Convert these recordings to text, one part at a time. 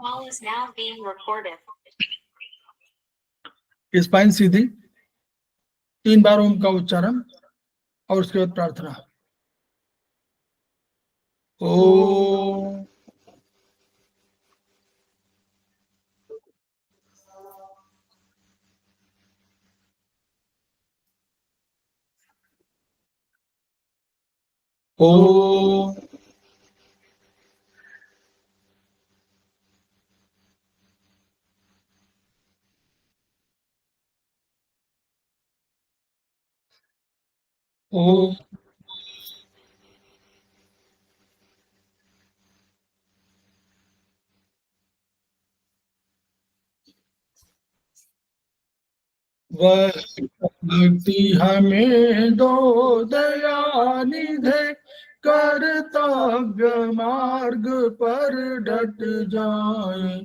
Call is now being recorded. Spine सीधी, 3 बार ओम का उच्चारण और उसके बाद प्रार्थना। ओम ओम ओम वह भक्ति हमें दो दयानिधे, कर्तव्य मार्ग पर डट जाए,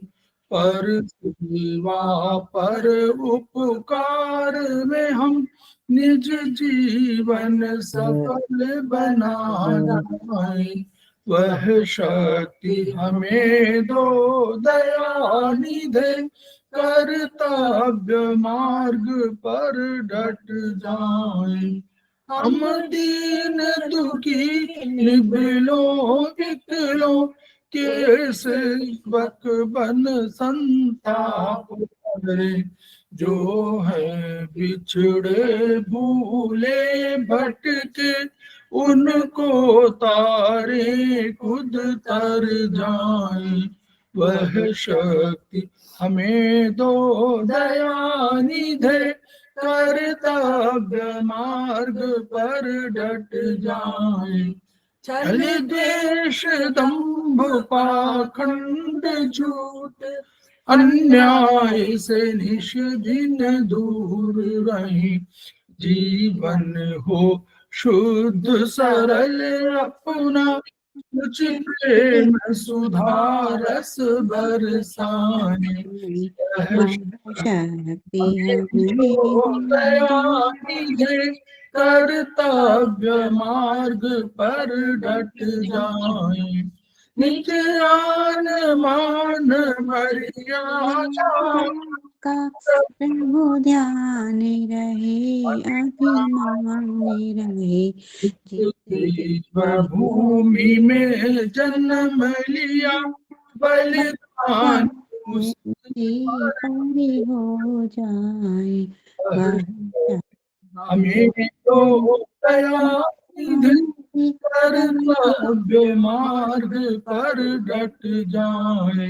पर सेवा पर उपकार में हम निज जीवन सफल बना जाए। वह शक्ति हमें दो दयानिधे, कर्तव्य मार्ग पर डट जाए। हम दीन दुखी निबिलों विकलों के सेवक बन संताप करे, जो है बिछड़े भूले भटके, उनको तारे खुद तर जाए। वह शक्ति हमें दो दयानिधे, कर्तव्य मार्ग पर डट जाए। छल द्वेष दंभ पाखंड झूठ, अन्याय से निष्दिन दूर रहे, जीवन हो शुद्ध सरल अपना, कुछ प्रेम सुधारस बरसाने। शक्ति हमें दयानिधे, कर्तव्य मार्ग पर डट जाए। निज आन मान मर्यादा का प्रभु ध्यान रहे, अभिमान रहे, भूमि में जन्म लिया, बलिदान उसकी पूरी हो जाए। हमें तो दयानिधे, कर्तव्य मार्ग पर डट जाए,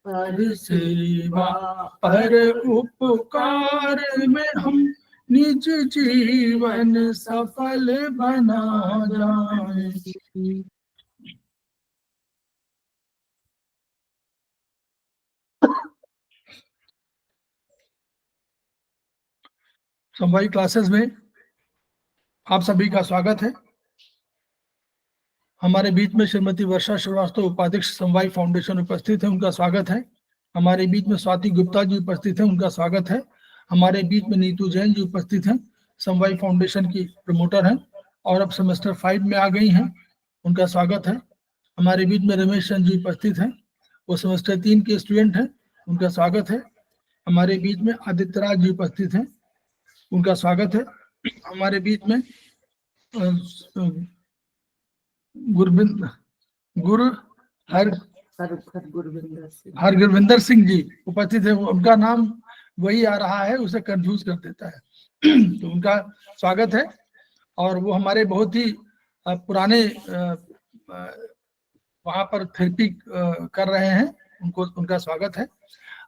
पर सेवा पर उपकार में हम निज जीवन सफल बना जाए। समवायी क्लासेस में आप सभी का स्वागत है। हमारे बीच में श्रीमती वर्षा श्रीवास्तव उपाध्यक्ष समवायी फाउंडेशन उपस्थित है, उनका स्वागत है। हमारे बीच में स्वाति गुप्ता जी उपस्थित है, उनका स्वागत है। हमारे बीच में नीतू जैन जी उपस्थित हैं, समवायी फाउंडेशन की प्रमोटर हैं और अब सेमेस्टर 5 में आ गई हैं, उनका स्वागत है। हमारे बीच में रमेश चंद जी उपस्थित हैं, वो सेमेस्टर 3 के स्टूडेंट हैं, उनका स्वागत है। हमारे बीच में आदित्य राज जी उपस्थित हैं, उनका स्वागत है। हमारे बीच में हरगुरविंदर सिंह जी उपस्थित है, उनका नाम वही आ रहा है, उसे कंफ्यूज कर देता है तो उनका स्वागत है। और वो हमारे बहुत ही पुराने वहां पर थेरेपी कर रहे हैं, उनका स्वागत है।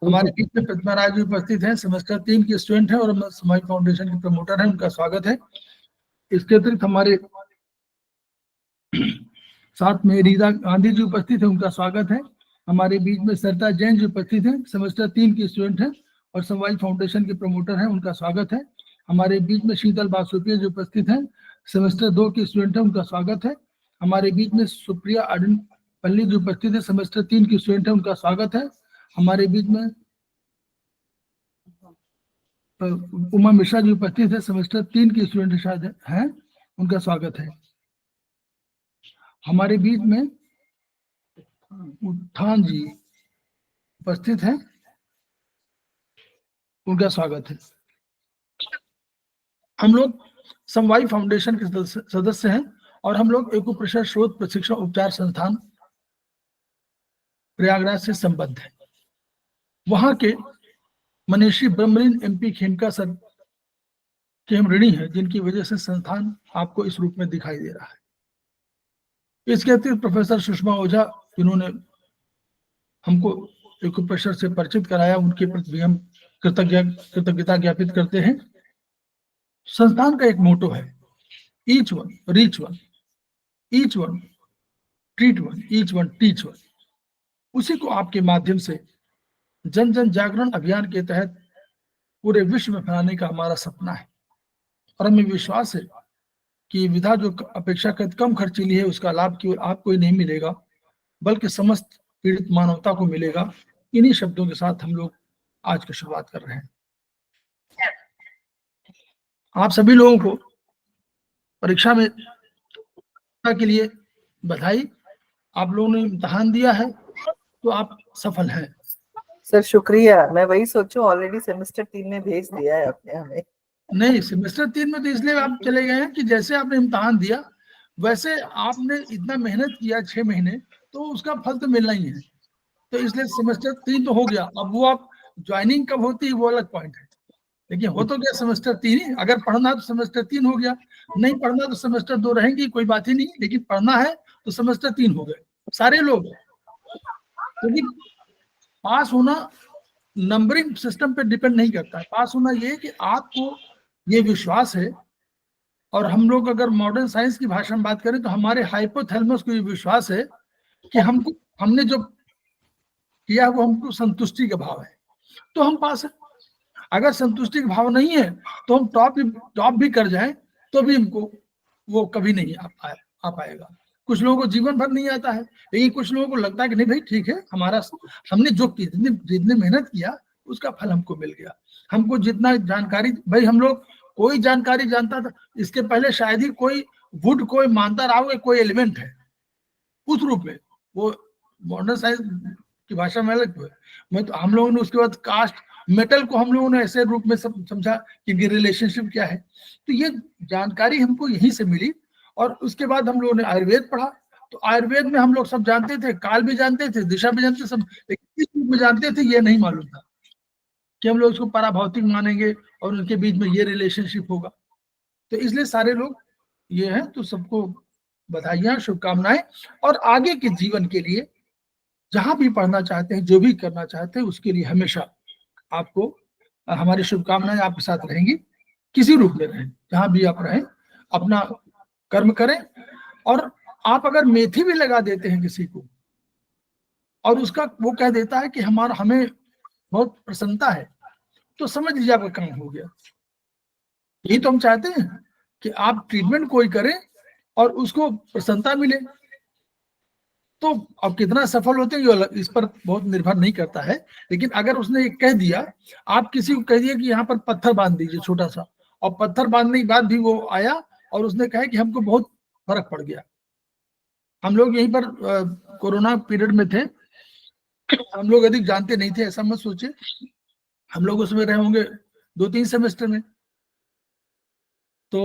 हमारे बीच में प्रतिमा राय जी उपस्थित हैं, सेमेस्टर 3 की स्टूडेंट है और समवायी फाउंडेशन की प्रमोटर है, उनका स्वागत है। इसके अतिरिक्त हमारे साथ में रीता गांधी जी उपस्थित है, उनका स्वागत है। हमारे बीच में सरिता जैन जी उपस्थित है, सेमेस्टर 3 की स्टूडेंट है और समवायी फाउंडेशन के प्रमोटर है, उनका स्वागत है। हमारे बीच में शीतल बासुपिया जी उपस्थित है, सेमेस्टर 2 की स्टूडेंट है, उनका स्वागत है। हमारे बीच में सुप्रिया अडनपल्ली जी उपस्थित है, सेमेस्टर 3 की स्टूडेंट है, उनका स्वागत है। हमारे बीच में उमा मिश्रा जी उपस्थित है, सेमेस्टर 3 की स्टूडेंट शायद है, उनका स्वागत है। हमारे बीच में उत्थान जी उपस्थित हैं उनका स्वागत है। हम लोग समवाय फाउंडेशन के सदस्य हैं और हम लोग एक्यूप्रेशर शोध प्रशिक्षण उपचार संस्थान प्रयागराज से संबद्ध है। वहां के मनीषी ब्रह्मलीन एमपी खेमका सर के हम ऋणी हैं, जिनकी वजह से संस्थान आपको इस रूप में दिखाई दे रहा है। इसके अतिरिक्त प्रोफेसर सुषमा ओझा, जिन्होंने हमको एक्यूप्रेशर से परिचित कराया, उनके प्रति भी हम कृतज्ञता ज्ञापित करते हैं। संस्थान का एक मोटो है, each one reach one, each one treat one, each one teach one. उसी को आपके माध्यम से जन जन जागरण अभियान के तहत पूरे विश्व में फैलाने का हमारा सपना है और हमें विश्वास है कि विधा जो अपेक्षाकृत कम खर्चीली है, उसका लाभ केवल आपको ही नहीं मिलेगा बल्कि समस्त पीड़ित मानवता को मिलेगा। इन्हीं शब्दों के साथ हम लोग आज की शुरुआत कर रहे हैं। आप सभी लोगों को परीक्षा में के लिए बधाई। आप लोगों ने इम्तिहान दिया है तो आप सफल हैं। सर शुक्रिया, मैं वही सोचूं, ऑलरेडी सेमेस्टर 3 में भेज दिया है आपने हमें। नहीं, सेमेस्टर 3 में तो इसलिए आप चले गए हैं कि जैसे आपने इम्तिहान दिया वैसे आपने इतना मेहनत किया 6 महीने, तो उसका फल तो मिलना ही है। तो इसलिए सेमेस्टर 3 तो हो गया। अब वो आप ज्वाइनिंग कब होती है वो अलग पॉइंट है, लेकिन हो तो गया सेमेस्टर 3 ही। अगर पढ़ना तो सेमेस्टर 3 हो गया, नहीं पढ़ना तो सेमेस्टर 2 रहेंगी, कोई बात ही नहीं। लेकिन पढ़ना है तो सेमेस्टर 3 हो गए सारे लोग। क्योंकि पास होना नंबरिंग सिस्टम पे डिपेंड नहीं करता है। पास होना ये कि आपको ये विश्वास है, और हम लोग अगर मॉडर्न साइंस की भाषा में बात करें तो हमारे हाइपोथैलेमस को ये विश्वास है कि हमने जो किया वो हमको संतुष्टि का भाव है, तो हम पास है। अगर संतुष्टि का भाव नहीं है तो हम टॉप भी कर जाएं तो भी हमको वो कभी नहीं आ पाएगा। कुछ लोगों को जीवन भर नहीं आता है, लेकिन कुछ लोगों को लगता है कि नहीं भाई ठीक है, हमने जो जितने मेहनत किया उसका फल हमको मिल गया। हमको जितना जानकारी, भाई हम लोग कोई जानकारी जानता था इसके पहले शायद ही कोई वुड कोई मानता रहा होगा कोई एलिमेंट है उस रूप में, वो मॉडर्न साइंस की भाषा में अलग है। मैं तो हम लोगों ने उसके बाद कास्ट मेटल को हम लोगों ने ऐसे रूप में समझा कि रिलेशनशिप क्या है। तो ये जानकारी हमको यहीं से मिली। और उसके बाद हम लोगों ने आयुर्वेद पढ़ा, तो आयुर्वेद में हम लोग सब जानते थे, काल भी जानते थे, दिशा भी जानते थे सब, लेकिन इस रूप में जानते थे ये नहीं मालूम था कि हम लोग उसको पराभौतिक मानेंगे और उनके बीच में ये रिलेशनशिप होगा। तो इसलिए सारे लोग ये हैं, तो सबको बधाइयाँ, शुभकामनाएं। और आगे के जीवन के लिए जहां भी पढ़ना चाहते हैं, जो भी करना चाहते हैं, उसके लिए हमेशा आपको हमारी शुभकामनाएं आपके साथ रहेंगी। किसी रूप में रहें, जहां भी आप रहें, अपना कर्म करें। और आप अगर मेथी भी लगा देते हैं किसी को और उसका वो कह देता है कि हमें बहुत प्रसन्नता है, तो समझ लीजिए आपका काम हो गया। यही तो हम चाहते हैं कि आप ट्रीटमेंट कोई करें और उसको प्रसन्नता मिले। तो अब कितना सफल होते हैं इस पर बहुत निर्भर नहीं करता है, लेकिन अगर उसने कह दिया, आप किसी को कह दिया कि यहाँ पर पत्थर बांध दीजिए छोटा सा, और पत्थर बांधने के बाद भी वो आया और उसने कहा कि हमको बहुत फर्क पड़ गया। हम लोग यहीं पर कोरोना पीरियड में थे, हम लोग अधिक जानते नहीं थे, ऐसा मत सोचे। हम लोग उसमें रहे होंगे 2-3 सेमेस्टर में। तो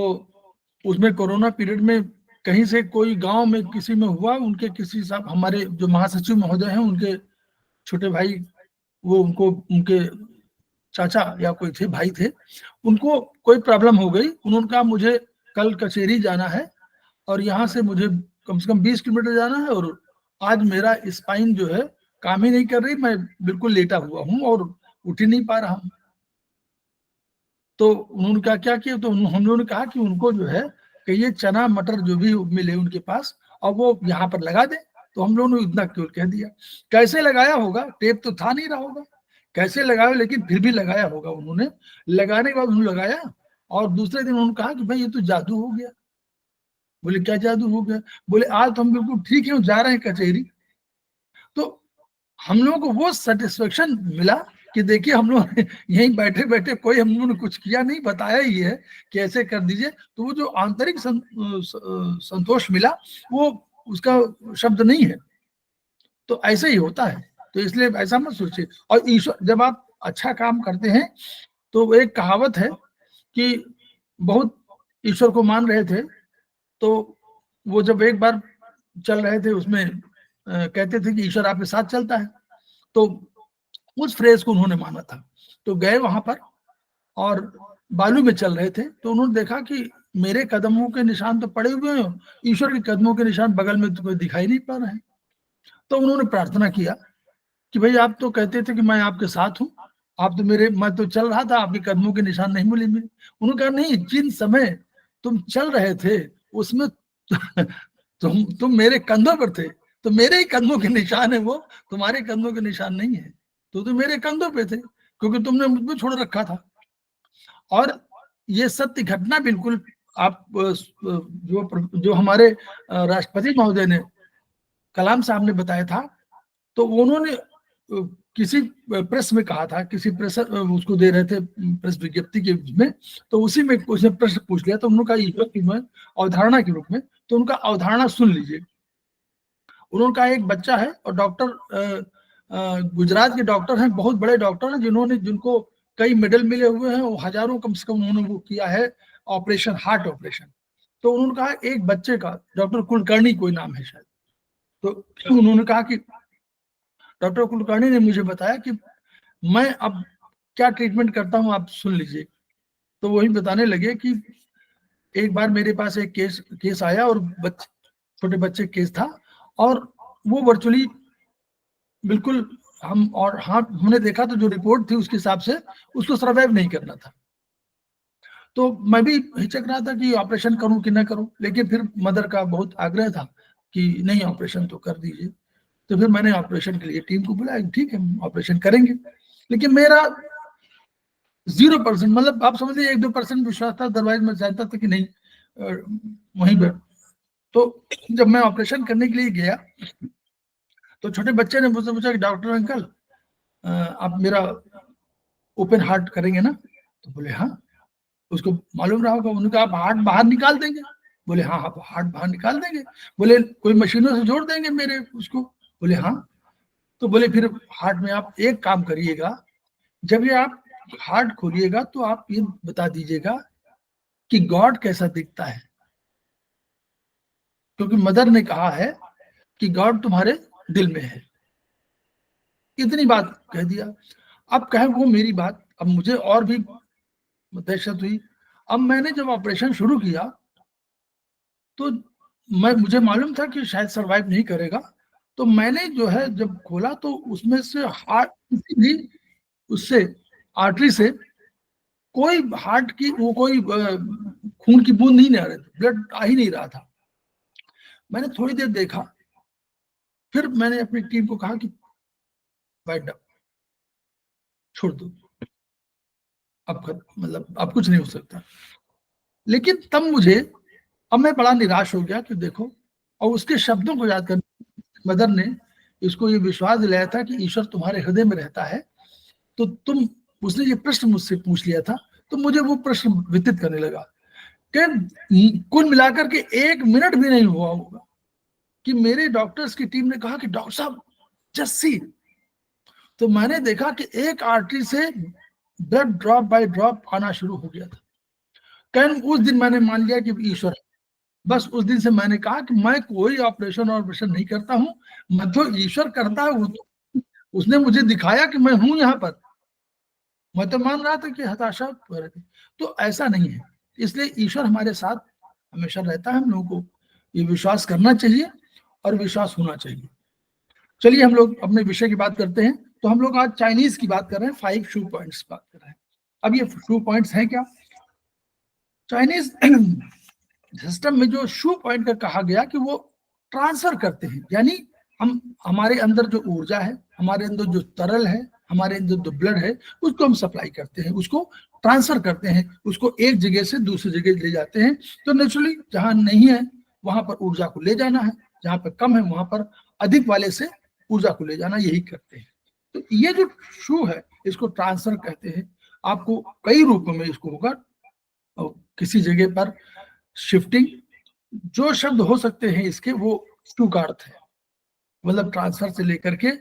उसमें कोरोना पीरियड में कहीं से कोई गांव में किसी में हुआ, उनके किसी साहब, हमारे जो महासचिव महोदय हैं, उनके छोटे भाई, वो उनके चाचा या कोई थे, भाई थे, उनको कोई प्रॉब्लम हो गई। उन्होंने कहा मुझे कल कचेरी जाना है और यहाँ से मुझे कम से कम 20 किलोमीटर जाना है, और आज मेरा स्पाइन जो है काम ही नहीं कर रही, मैं बिल्कुल लेटा हुआ हूँ और उठ ही नहीं पा रहा हूँ। तो उन्होंने कहा क्या किया, तो हम लोगों ने कहा कि उनको जो है कि ये चना मटर जो भी मिले उनके पास, और वो यहाँ पर लगा दे। तो हम लोगों ने इतना केवल कह दिया। कैसे लगाया होगा, टेप तो था नहीं रहा होगा, कैसे लगाया, लेकिन फिर भी लगाया होगा उन्होंने। लगाने के बाद उन्होंने लगाया और दूसरे दिन उन्होंने कहा कि भाई ये तो जादू हो गया। बोले क्या जादू हो गया? बोले आज तो हम बिल्कुल ठीक है, जा रहे हैं कचहरी। तो हम लोगों को वो सेटिस्फेक्शन मिला कि देखिए हम लोग यहीं बैठे बैठे, कोई हम लोगों ने कुछ किया नहीं, बताया ही है कि ऐसे कर दीजिए। तो वो जो आंतरिक संतोष मिला, वो उसका शब्द नहीं है। तो ऐसे ही होता है तो इसलिए ऐसा मत सोचिए। और ईश्वर, जब आप अच्छा काम करते हैं तो एक कहावत है कि बहुत ईश्वर को मान रहे थे, तो वो जब एक बार चल रहे थे उसमें कहते थे कि ईश्वर आपके साथ चलता है, तो उस फ्रेज को उन्होंने माना था। तो गए वहां पर और बालू में चल रहे थे, तो उन्होंने देखा कि मेरे कदमों के निशान तो पड़े हुए हैं, ईश्वर के कदमों के निशान बगल में तो कोई दिखाई नहीं पड़ रहे हैं। तो उन्होंने प्रार्थना किया कि भाई आप तो कहते थे कि मैं आपके साथ हूँ, आप तो मैं तो चल रहा था, आपके कदमों के निशान नहीं मिले मेरे। उन्होंने कहा नहीं, जिन समय तुम चल रहे थे उसमें तुम मेरे कंधों पर थे, तो मेरे ही कदमों के निशान है वो, तुम्हारे कदमों के निशान नहीं है। तो मेरे कंधों पे थे क्योंकि तुमने मुझ छोड़ रखा था। और ये सत्य घटना बिल्कुल आप जो हमारे राष्ट्रपति महोदय ने, कलाम साहब ने बताया था, तो उन्होंने किसी प्रेस में कहा था, किसी प्रेस उसको दे रहे थे प्रेस विज्ञप्ति के में, तो उसी में उसने प्रश्न पूछ लिया, तो उन्होंने कहा ईश्वर की मैं अवधारणा के रूप में, तो उनका अवधारणा सुन लीजिए। उन्होंने कहा एक बच्चा है और डॉक्टर गुजरात के डॉक्टर हैं, बहुत बड़े डॉक्टर हैं, जिनको कई मेडल मिले हुए हैं, वो हजारों कम से कम उन्होंने वो किया है ऑपरेशन, हार्ट ऑपरेशन। तो उन्होंने कहा एक बच्चे का, डॉक्टर कुलकर्णी कोई नाम है शायद, तो उन्होंने कहा कि डॉक्टर कुलकर्णी ने मुझे बताया कि मैं अब क्या ट्रीटमेंट करता हूं, आप सुन लीजिए। तो वही बताने लगे कि एक बार मेरे पास एक केस आया और छोटे बच्चे केस था, और वो वर्चुअली बिल्कुल हमने देखा तो जो रिपोर्ट थी उसके हिसाब से उसको सर्वाइव नहीं करना था। तो मैं भी हिचक रहा था कि ऑपरेशन करूं कि ना करूं, लेकिन फिर मदर का बहुत आग्रह था कि नहीं ऑपरेशन तो कर दीजिए। तो फिर मैंने ऑपरेशन के लिए टीम को बुलाया, ठीक है ऑपरेशन करेंगे। लेकिन मेरा 0%, मतलब आप समझ लीजिए 1-2% विश्वास था, अदरवाइज मैं चाहता था कि नहीं वहीं पर। तो जब मैं ऑपरेशन करने के लिए गया तो छोटे बच्चे ने मुझसे पूछा कि डॉक्टर अंकल आप मेरा ओपन हार्ट करेंगे ना? तो बोले हाँ। उसको मालूम रहा होगा, उन्होंने कहा आप हार्ट बाहर निकाल देंगे? बोले हाँ, आप हार्ट बाहर निकाल देंगे? बोले कोई मशीनों से जोड़ देंगे मेरे उसको? बोले हाँ। तो बोले फिर हार्ट में आप एक काम करिएगा, जब ये आप हार्ट खोलिएगा तो आप ये बता दीजिएगा कि गॉड कैसा दिखता है, क्योंकि मदर ने कहा है कि गॉड तुम्हारे दिल में है। इतनी बात कह दिया। अब कहे वो मेरी बात, अब मुझे और भी दहशत हुई। अब मैंने जब ऑपरेशन शुरू किया तो मुझे मालूम था कि शायद सरवाइव नहीं करेगा। तो मैंने जो है जब खोला तो उसमें से हार्ट किसी भी उससे आर्टरी से कोई हार्ट की वो कोई खून की बूंद नहीं आ रही थी, ब्लड आ ही नहीं रहा था। मैंने थोड़ी देर देखा, फिर मैंने अपनी टीम को कहा कि बैठ जाओ, छोड़ दो, मतलब अब कुछ नहीं हो सकता। लेकिन तब अब मैं बड़ा निराश हो गया कि देखो, और उसके शब्दों को याद कर मदर ने इसको ये विश्वास दिलाया था कि ईश्वर तुम्हारे हृदय में रहता है। तो उसने ये प्रश्न मुझसे पूछ लिया था, तो मुझे वो प्रश्न विदित करने लगा कि कुल मिलाकर के 1 मिनट भी नहीं हुआ होगा कि मेरे डॉक्टर्स की टीम ने कहा कि डॉक्टर साहब जस्ट सी। तो मैंने देखा कि एक आर्टरी से ब्लड ड्रॉप बाय ड्रॉप आना शुरू हो गया था। कैन उस दिन मैंने मान लिया कि ईश्वर, बस उस दिन से मैंने कहा कि मैं कोई ऑपरेशन नहीं करता हूँ, मैं तो ईश्वर करता है, उसने मुझे दिखाया कि मैं हूं यहाँ पर। मैं तो मान रहा था कि हताशा हो रही थी, तो ऐसा नहीं है। इसलिए ईश्वर हमारे साथ हमेशा रहता है। हम लोगों को ये विश्वास करना चाहिए और विश्वास होना चाहिए। चलिए हम लोग अपने विषय की बात करते हैं। तो हम लोग आज चाइनीज की बात कर रहे हैं, 5 शू पॉइंट्स बात कर रहे हैं। अब ये शू पॉइंट्स हैं क्या? चाइनीज सिस्टम में जो शू पॉइंट का कहा गया कि वो ट्रांसफर करते हैं, यानी हमारे अंदर जो ऊर्जा है, हमारे अंदर जो तरल है, हमारे अंदर जो ब्लड है, उसको हम सप्लाई करते हैं, उसको ट्रांसफर करते हैं, उसको एक जगह से दूसरी जगह ले जाते हैं। तो नेचुरली जहां नहीं है वहां पर ऊर्जा को ले जाना है, जहां पर कम है वहां पर अधिक वाले से ऊर्जा को ले जाना, यही करते हैं। तो ये जो शू है इसको ट्रांसफर कहते हैं। आपको कई रूपों में इसको होगा, किसी जगह पर शिफ्टिंग, जो शब्द हो सकते हैं इसके वो शू का अर्थ है, मतलब ट्रांसफर से लेकर के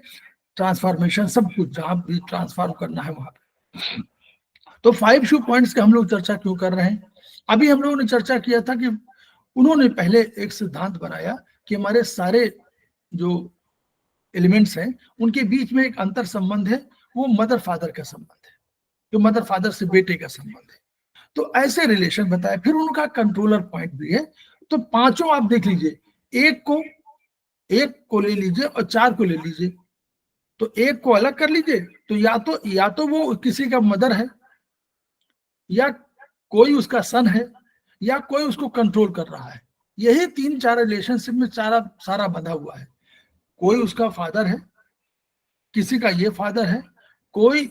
ट्रांसफॉर्मेशन, सब कुछ जहां भी ट्रांसफॉर्म करना है वहां पे। तो 5 शू पॉइंट्स का हम लोग चर्चा क्यों कर रहे हैं? अभी हम लोगों ने चर्चा किया था कि उन्होंने पहले एक सिद्धांत बनाया कि हमारे सारे जो एलिमेंट्स हैं उनके बीच में एक अंतर संबंध है, वो मदर फादर का संबंध है, जो मदर फादर से बेटे का संबंध है। तो ऐसे रिलेशन बताए। फिर उनका कंट्रोलर पॉइंट भी है। तो पांचों आप देख लीजिए, एक को ले लीजिए और 4 को ले लीजिए। तो एक को अलग कर लीजिए, तो या तो वो किसी का मदर है, या कोई उसका सन है, या कोई उसको कंट्रोल कर रहा है। यही 3-4 रिलेशनशिप में सारा बंधा हुआ है। कोई उसका फादर है, किसी का ये फादर है, कोई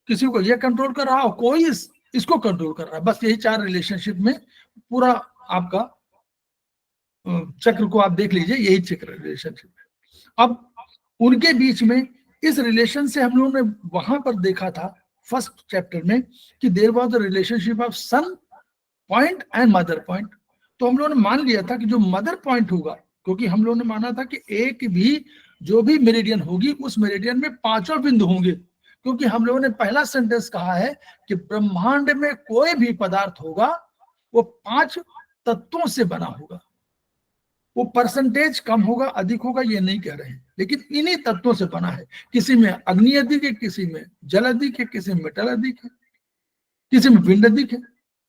किसी को ये कंट्रोल कर रहा है, कोई इसको कंट्रोल कर रहा है। बस यही 4 रिलेशनशिप में पूरा आपका चक्र को आप देख लीजिए, यही चक्र रिलेशनशिप है। अब उनके बीच में इस रिलेशन से हम लोगों ने वहां पर देखा था फर्स्ट चैप्टर में कि there was the relationship of son point and mother point. तो हम लोगों ने मान लिया था कि जो मदर पॉइंट होगा, क्योंकि हम लोगों ने माना था कि एक भी जो भी मेरिडियन होगी उस मेरिडियन में 5 बिंदु होंगे, क्योंकि हम लोगों ने पहला सेंटेंस कहा है कि ब्रह्मांड में कोई भी पदार्थ होगा वो 5 तत्वों से बना होगा। वो परसेंटेज कम होगा अधिक होगा ये नहीं कह रहे हैं, लेकिन इन्हीं तत्वों से बना है। किसी में अग्नि अधिक है, किसी में जल अधिक है, किसी में मेटल अधिक है, किसी में विंड अधिक है,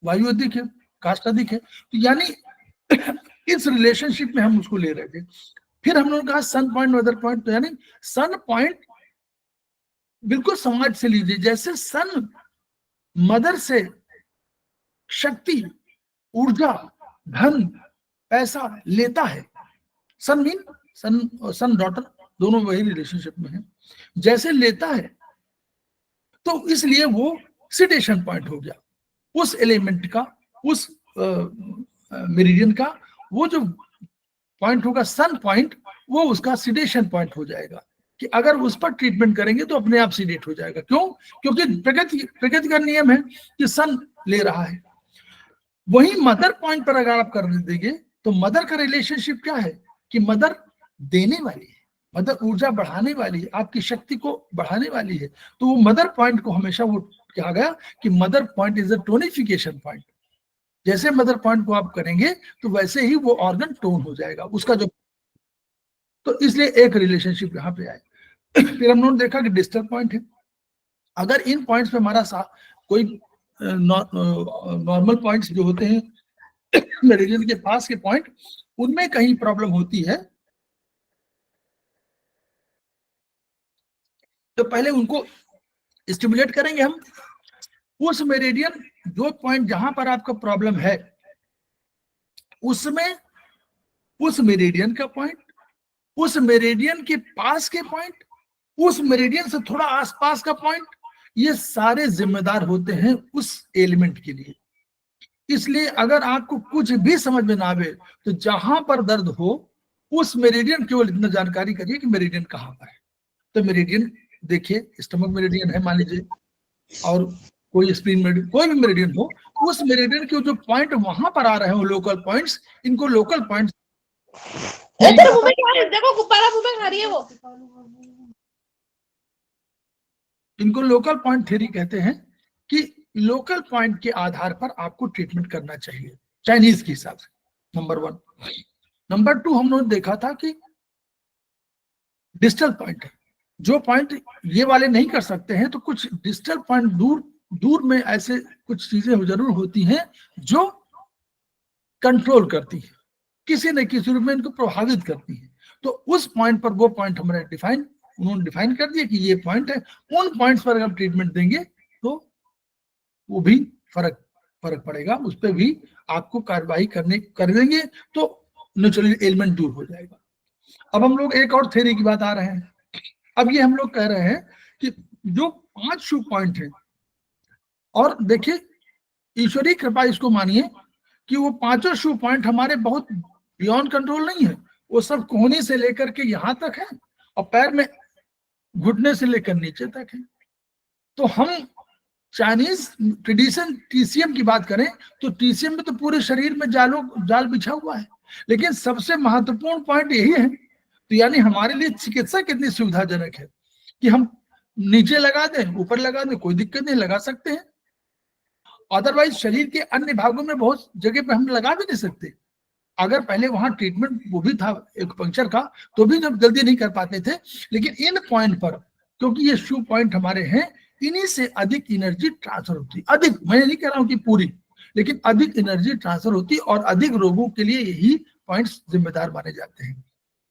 वायु अधिक है, काष्ठ अधिक है। तो यानी इस रिलेशनशिप में हम उसको ले रहे थे। फिर हम लोगों ने कहा सन पॉइंट मदर पॉइंट, तो यानी सन पॉइंट बिल्कुल समाज से लीजिए। जैसे सन मदर से शक्ति, ऊर्जा, धन, पैसा लेता है, सन डॉटर दोनों वही रिलेशनशिप में है, जैसे लेता है, तो इसलिए वो सिडेशन पॉइंट हो गया उस एलिमेंट का, उस मेरिडियन का। वो जो पॉइंट होगा सन पॉइंट, वो उसका सिडेशन पॉइंट हो जाएगा कि अगर उस पर ट्रीटमेंट करेंगे तो अपने आप सिडेट हो जाएगा। क्यों? क्योंकि प्रकृति का नियम है कि सन ले रहा है। वही मदर पॉइंट पर अगर आप कर देंगे तो मदर का रिलेशनशिप क्या है कि मदर देने वाली है, मदर ऊर्जा बढ़ाने वाली है, आपकी शक्ति को बढ़ाने वाली है। तो वो मदर पॉइंट को हमेशा वो कहा गया कि mother point is a tonification point. जैसे मदर पॉइंट को आप करेंगे तो वैसे ही वो ऑर्गन टोन हो जाएगा उसका जो। तो इसलिए एक रिलेशनशिप यहाँ पे आए। फिर हम लोगों ने देखा कि डिस्टल पॉइंट है। अगर इन पॉइंट्स पे हमारा कोई नॉर्मल पॉइंट्स जो होते हैं मेरिडियन के पास के पॉइंट, उनमें कहीं प्रॉब्लम होती है तो पहले उनको स्टिमुलेट करेंगे हम। उस मेरिडियन जो पॉइंट जहां पर आपका प्रॉब्लम है उसमें उस मेरिडियन का पॉइंट, उस मेरिडियन के पास के पॉइंट, उस मेरिडियन से थोड़ा आसपास का पॉइंट, ये सारे जिम्मेदार होते हैं उस एलिमेंट के लिए। इसलिए अगर आपको कुछ भी समझ में ना आवे तो जहां पर दर्द हो उस मेरिडियन केवल इतना जानकारी करिए कि मेरिडियन कहां पर है। तो मेरिडियन देखिए, स्टमक मेरिडियन है मान लीजिए, और कोई स्प्लीन मेरिडियन, कोई भी मेरिडियन हो, उस मेरिडियन के जो पॉइंट वहां पर आ रहे हैं लोकल पॉइंट्स, इनको लोकल पॉइंट्स। देखो गुब्बारा मुंह में खा रही है वो। इनको लोकल पॉइंट थ्योरी कहते हैं कि लोकल पॉइंट के आधार पर आपको ट्रीटमेंट करना चाहिए चाइनीज के हिसाब से। नंबर 1। नंबर 2 हम लोगों ने देखा था कि डिस्टल पॉइंट है, जो पॉइंट ये वाले नहीं कर सकते हैं, तो कुछ डिस्टल पॉइंट दूर में ऐसे कुछ चीजें जरूर होती हैं जो कंट्रोल करती है, किसी न किसी रूप में इनको प्रभावित करती है। तो उस पॉइंट पर वो पॉइंट हमारे उन्होंने डिफाइन कर दिया कि ये पॉइंट है। उन पॉइंट्स पर अगर ट्रीटमेंट देंगे तो वो भी फर्क पड़ेगा, उस पर भी आपको कार्रवाई कर देंगे तो नेचुरल एलिमेंट दूर हो जाएगा। अब हम लोग एक और थ्योरी की बात आ रहे हैं। अब ये हम लोग कह रहे हैं कि जो 5 शू पॉइंट है, और देखिए ईश्वरीय कृपा इसको मानिए कि वो 5 शू पॉइंट हमारे बहुत बियॉन्ड कंट्रोल नहीं है। वो सब कोहनी से लेकर के यहाँ तक है और पैर में घुटने से लेकर नीचे तक है। तो हम चाइनीज ट्रेडिशन टीसीएम की बात करें तो टीसीएम में तो पूरे शरीर में जाल बिछा हुआ है, लेकिन सबसे महत्वपूर्ण पॉइंट यही है। तो यानी हमारे लिए चिकित्सा कितनी सुविधाजनक है कि हम नीचे लगा दें, ऊपर लगा दें, कोई दिक्कत नहीं, लगा सकते हैं। अदरवाइज शरीर के अन्य भागों में बहुत जगह पे हम लगा भी नहीं सकते। अगर पहले वहां ट्रीटमेंट वो भी था एक्यूपंक्चर का, तो भी जब जल्दी नहीं कर पाते थे, लेकिन इन पॉइंट पर, क्योंकि ये शू पॉइंट हमारे हैं, इन्हीं से अधिक एनर्जी ट्रांसफर होती, अधिक, मैं नहीं कह रहा हूं कि पूरी, लेकिन अधिक एनर्जी ट्रांसफर होती और अधिक रोगों के लिए यही पॉइंट्स जिम्मेदार माने जाते हैं।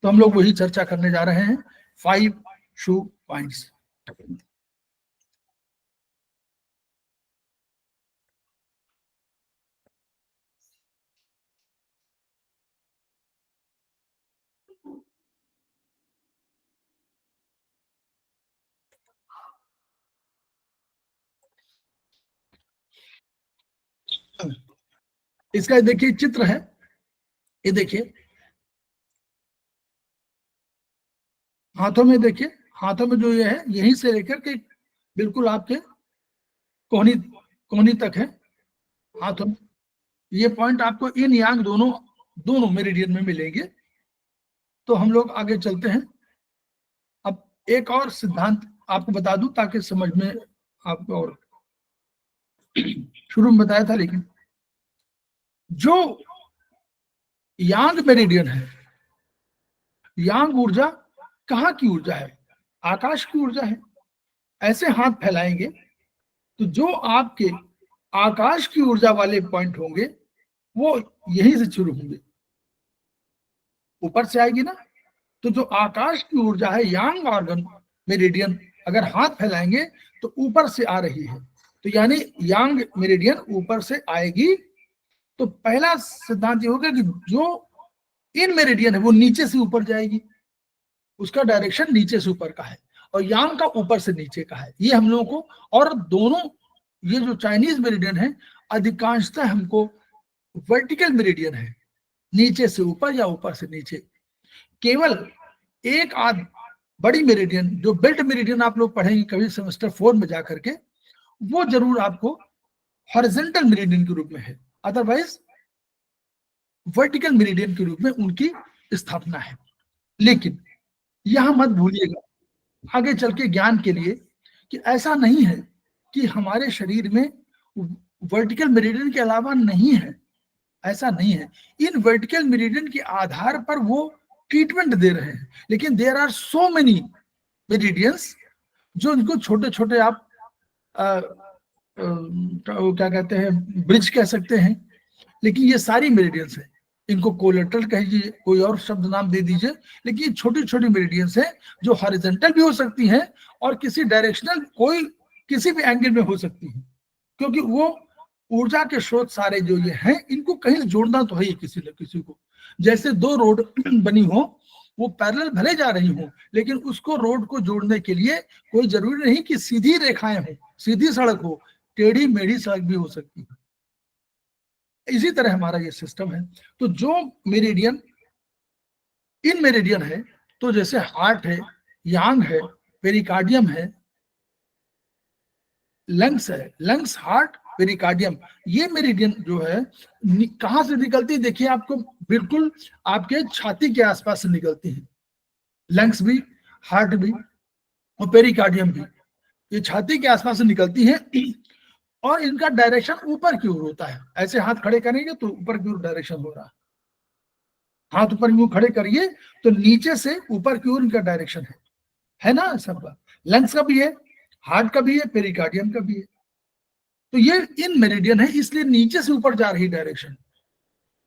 तो हम लोग वही चर्चा करने जा रहे हैं, 5 शू पॉइंट्स। इसका देखिए चित्र है, ये देखिए हाथों में, देखिए हाथों में जो ये है, यहीं से लेकर के बिल्कुल आपके कोहनी कोहनी तक है हाथों में। ये पॉइंट आपको इन यांग दोनों दोनों मेरिडियन में मिलेंगे। तो हम लोग आगे चलते हैं। अब एक और सिद्धांत आपको बता दूं ताकि समझ में आपको, और शुरू में बताया था, लेकिन जो यांग मेरिडियन है, यांग ऊर्जा कहाँ की ऊर्जा है? आकाश की ऊर्जा है। ऐसे हाथ फैलाएंगे तो जो आपके आकाश की ऊर्जा वाले पॉइंट होंगे वो यहीं से शुरू होंगे, ऊपर से आएगी ना। तो जो आकाश की ऊर्जा है, यांग ऑर्गन मेरिडियन, अगर हाथ फैलाएंगे तो ऊपर से आ रही है, तो यानी यांग मेरिडियन ऊपर से आएगी। तो पहला सिद्धांत ये होगा कि जो इन मेरिडियन है वो नीचे से ऊपर जाएगी, उसका डायरेक्शन नीचे से ऊपर का है, और यांग का ऊपर से नीचे का है। ये हम लोगों को, और दोनों ये जो चाइनीज मेरिडियन है अधिकांशतः हमको वर्टिकल मेरिडियन है, नीचे से ऊपर या ऊपर से नीचे। केवल एक आध बड़ी मेरिडियन, जो बेल्ट मेरिडियन आप लोग पढ़ेंगे कभी सेमेस्टर 4 में जाकर के, वो जरूर आपको हॉरिजॉन्टल मेरिडियन के रूप में है, अदरवाइज वर्टिकल मेरिडियन के रूप में उनकी स्थापना है। लेकिन यहां मत भूलिएगा आगे चल के ज्ञान के लिए कि ऐसा नहीं है कि हमारे शरीर में वर्टिकल मेरिडियन के अलावा नहीं है, ऐसा नहीं है। इन वर्टिकल मेरिडियन के आधार पर वो ट्रीटमेंट दे रहे हैं, लेकिन there are so many meridians जो इनको छोटे छोटे आप क्या कहते हैं, ब्रिज कह सकते हैं, लेकिन ये सारी मेरिडियंस है। इनको कोलेटरल कहिए, कोई और शब्द नाम दे दीजिए, लेकिन ये छोटी छोटी मेरिडियंस है जो हॉरिजॉन्टल भी हो सकती हैं और किसी डायरेक्शनल, कोई किसी भी एंगल में हो सकती है, क्योंकि वो ऊर्जा के स्रोत सारे जो ये हैं, इनको कहीं जोड़ना तो है ही किसी न किसी को। जैसे दो रोड बनी हो, वो पैरेलल भले जा रही हो, लेकिन उसको रोड को जोड़ने के लिए कोई जरूरी नहीं कि सीधी रेखाएं हो, सीधी सड़क हो, टेढ़ी मेढ़ी सड़क भी हो सकती है। इसी तरह हमारा ये सिस्टम है। तो जो मेरिडियन इन मेरिडियन है, तो जैसे हार्ट है, यांग है, पेरिकार्डियम है, लंग्स है, लंग्स, हार्ट, पेरिकार्डियम, ये मेरिडियन जो है कहां से निकलती है? देखिए आपको बिल्कुल आपके छाती के आसपास से निकलती है, लंग्स भी, हार्ट भी और पेरिकार्डियम भी, ये छाती के आसपास से निकलती है और इनका डायरेक्शन ऊपर की ओर होता है। ऐसे हाथ खड़े करेंगे तो ऊपर की ओर डायरेक्शन हो रहा है, हाथ ऊपर यूं खड़े करिए तो नीचे से ऊपर की ओर इनका डायरेक्शन है ना सब। लंग्स का भी है, हार्ट का भी है, पेरिकार्डियम का भी है। तो ये इन मेरिडियन है, इसलिए नीचे से ऊपर जा रही डायरेक्शन।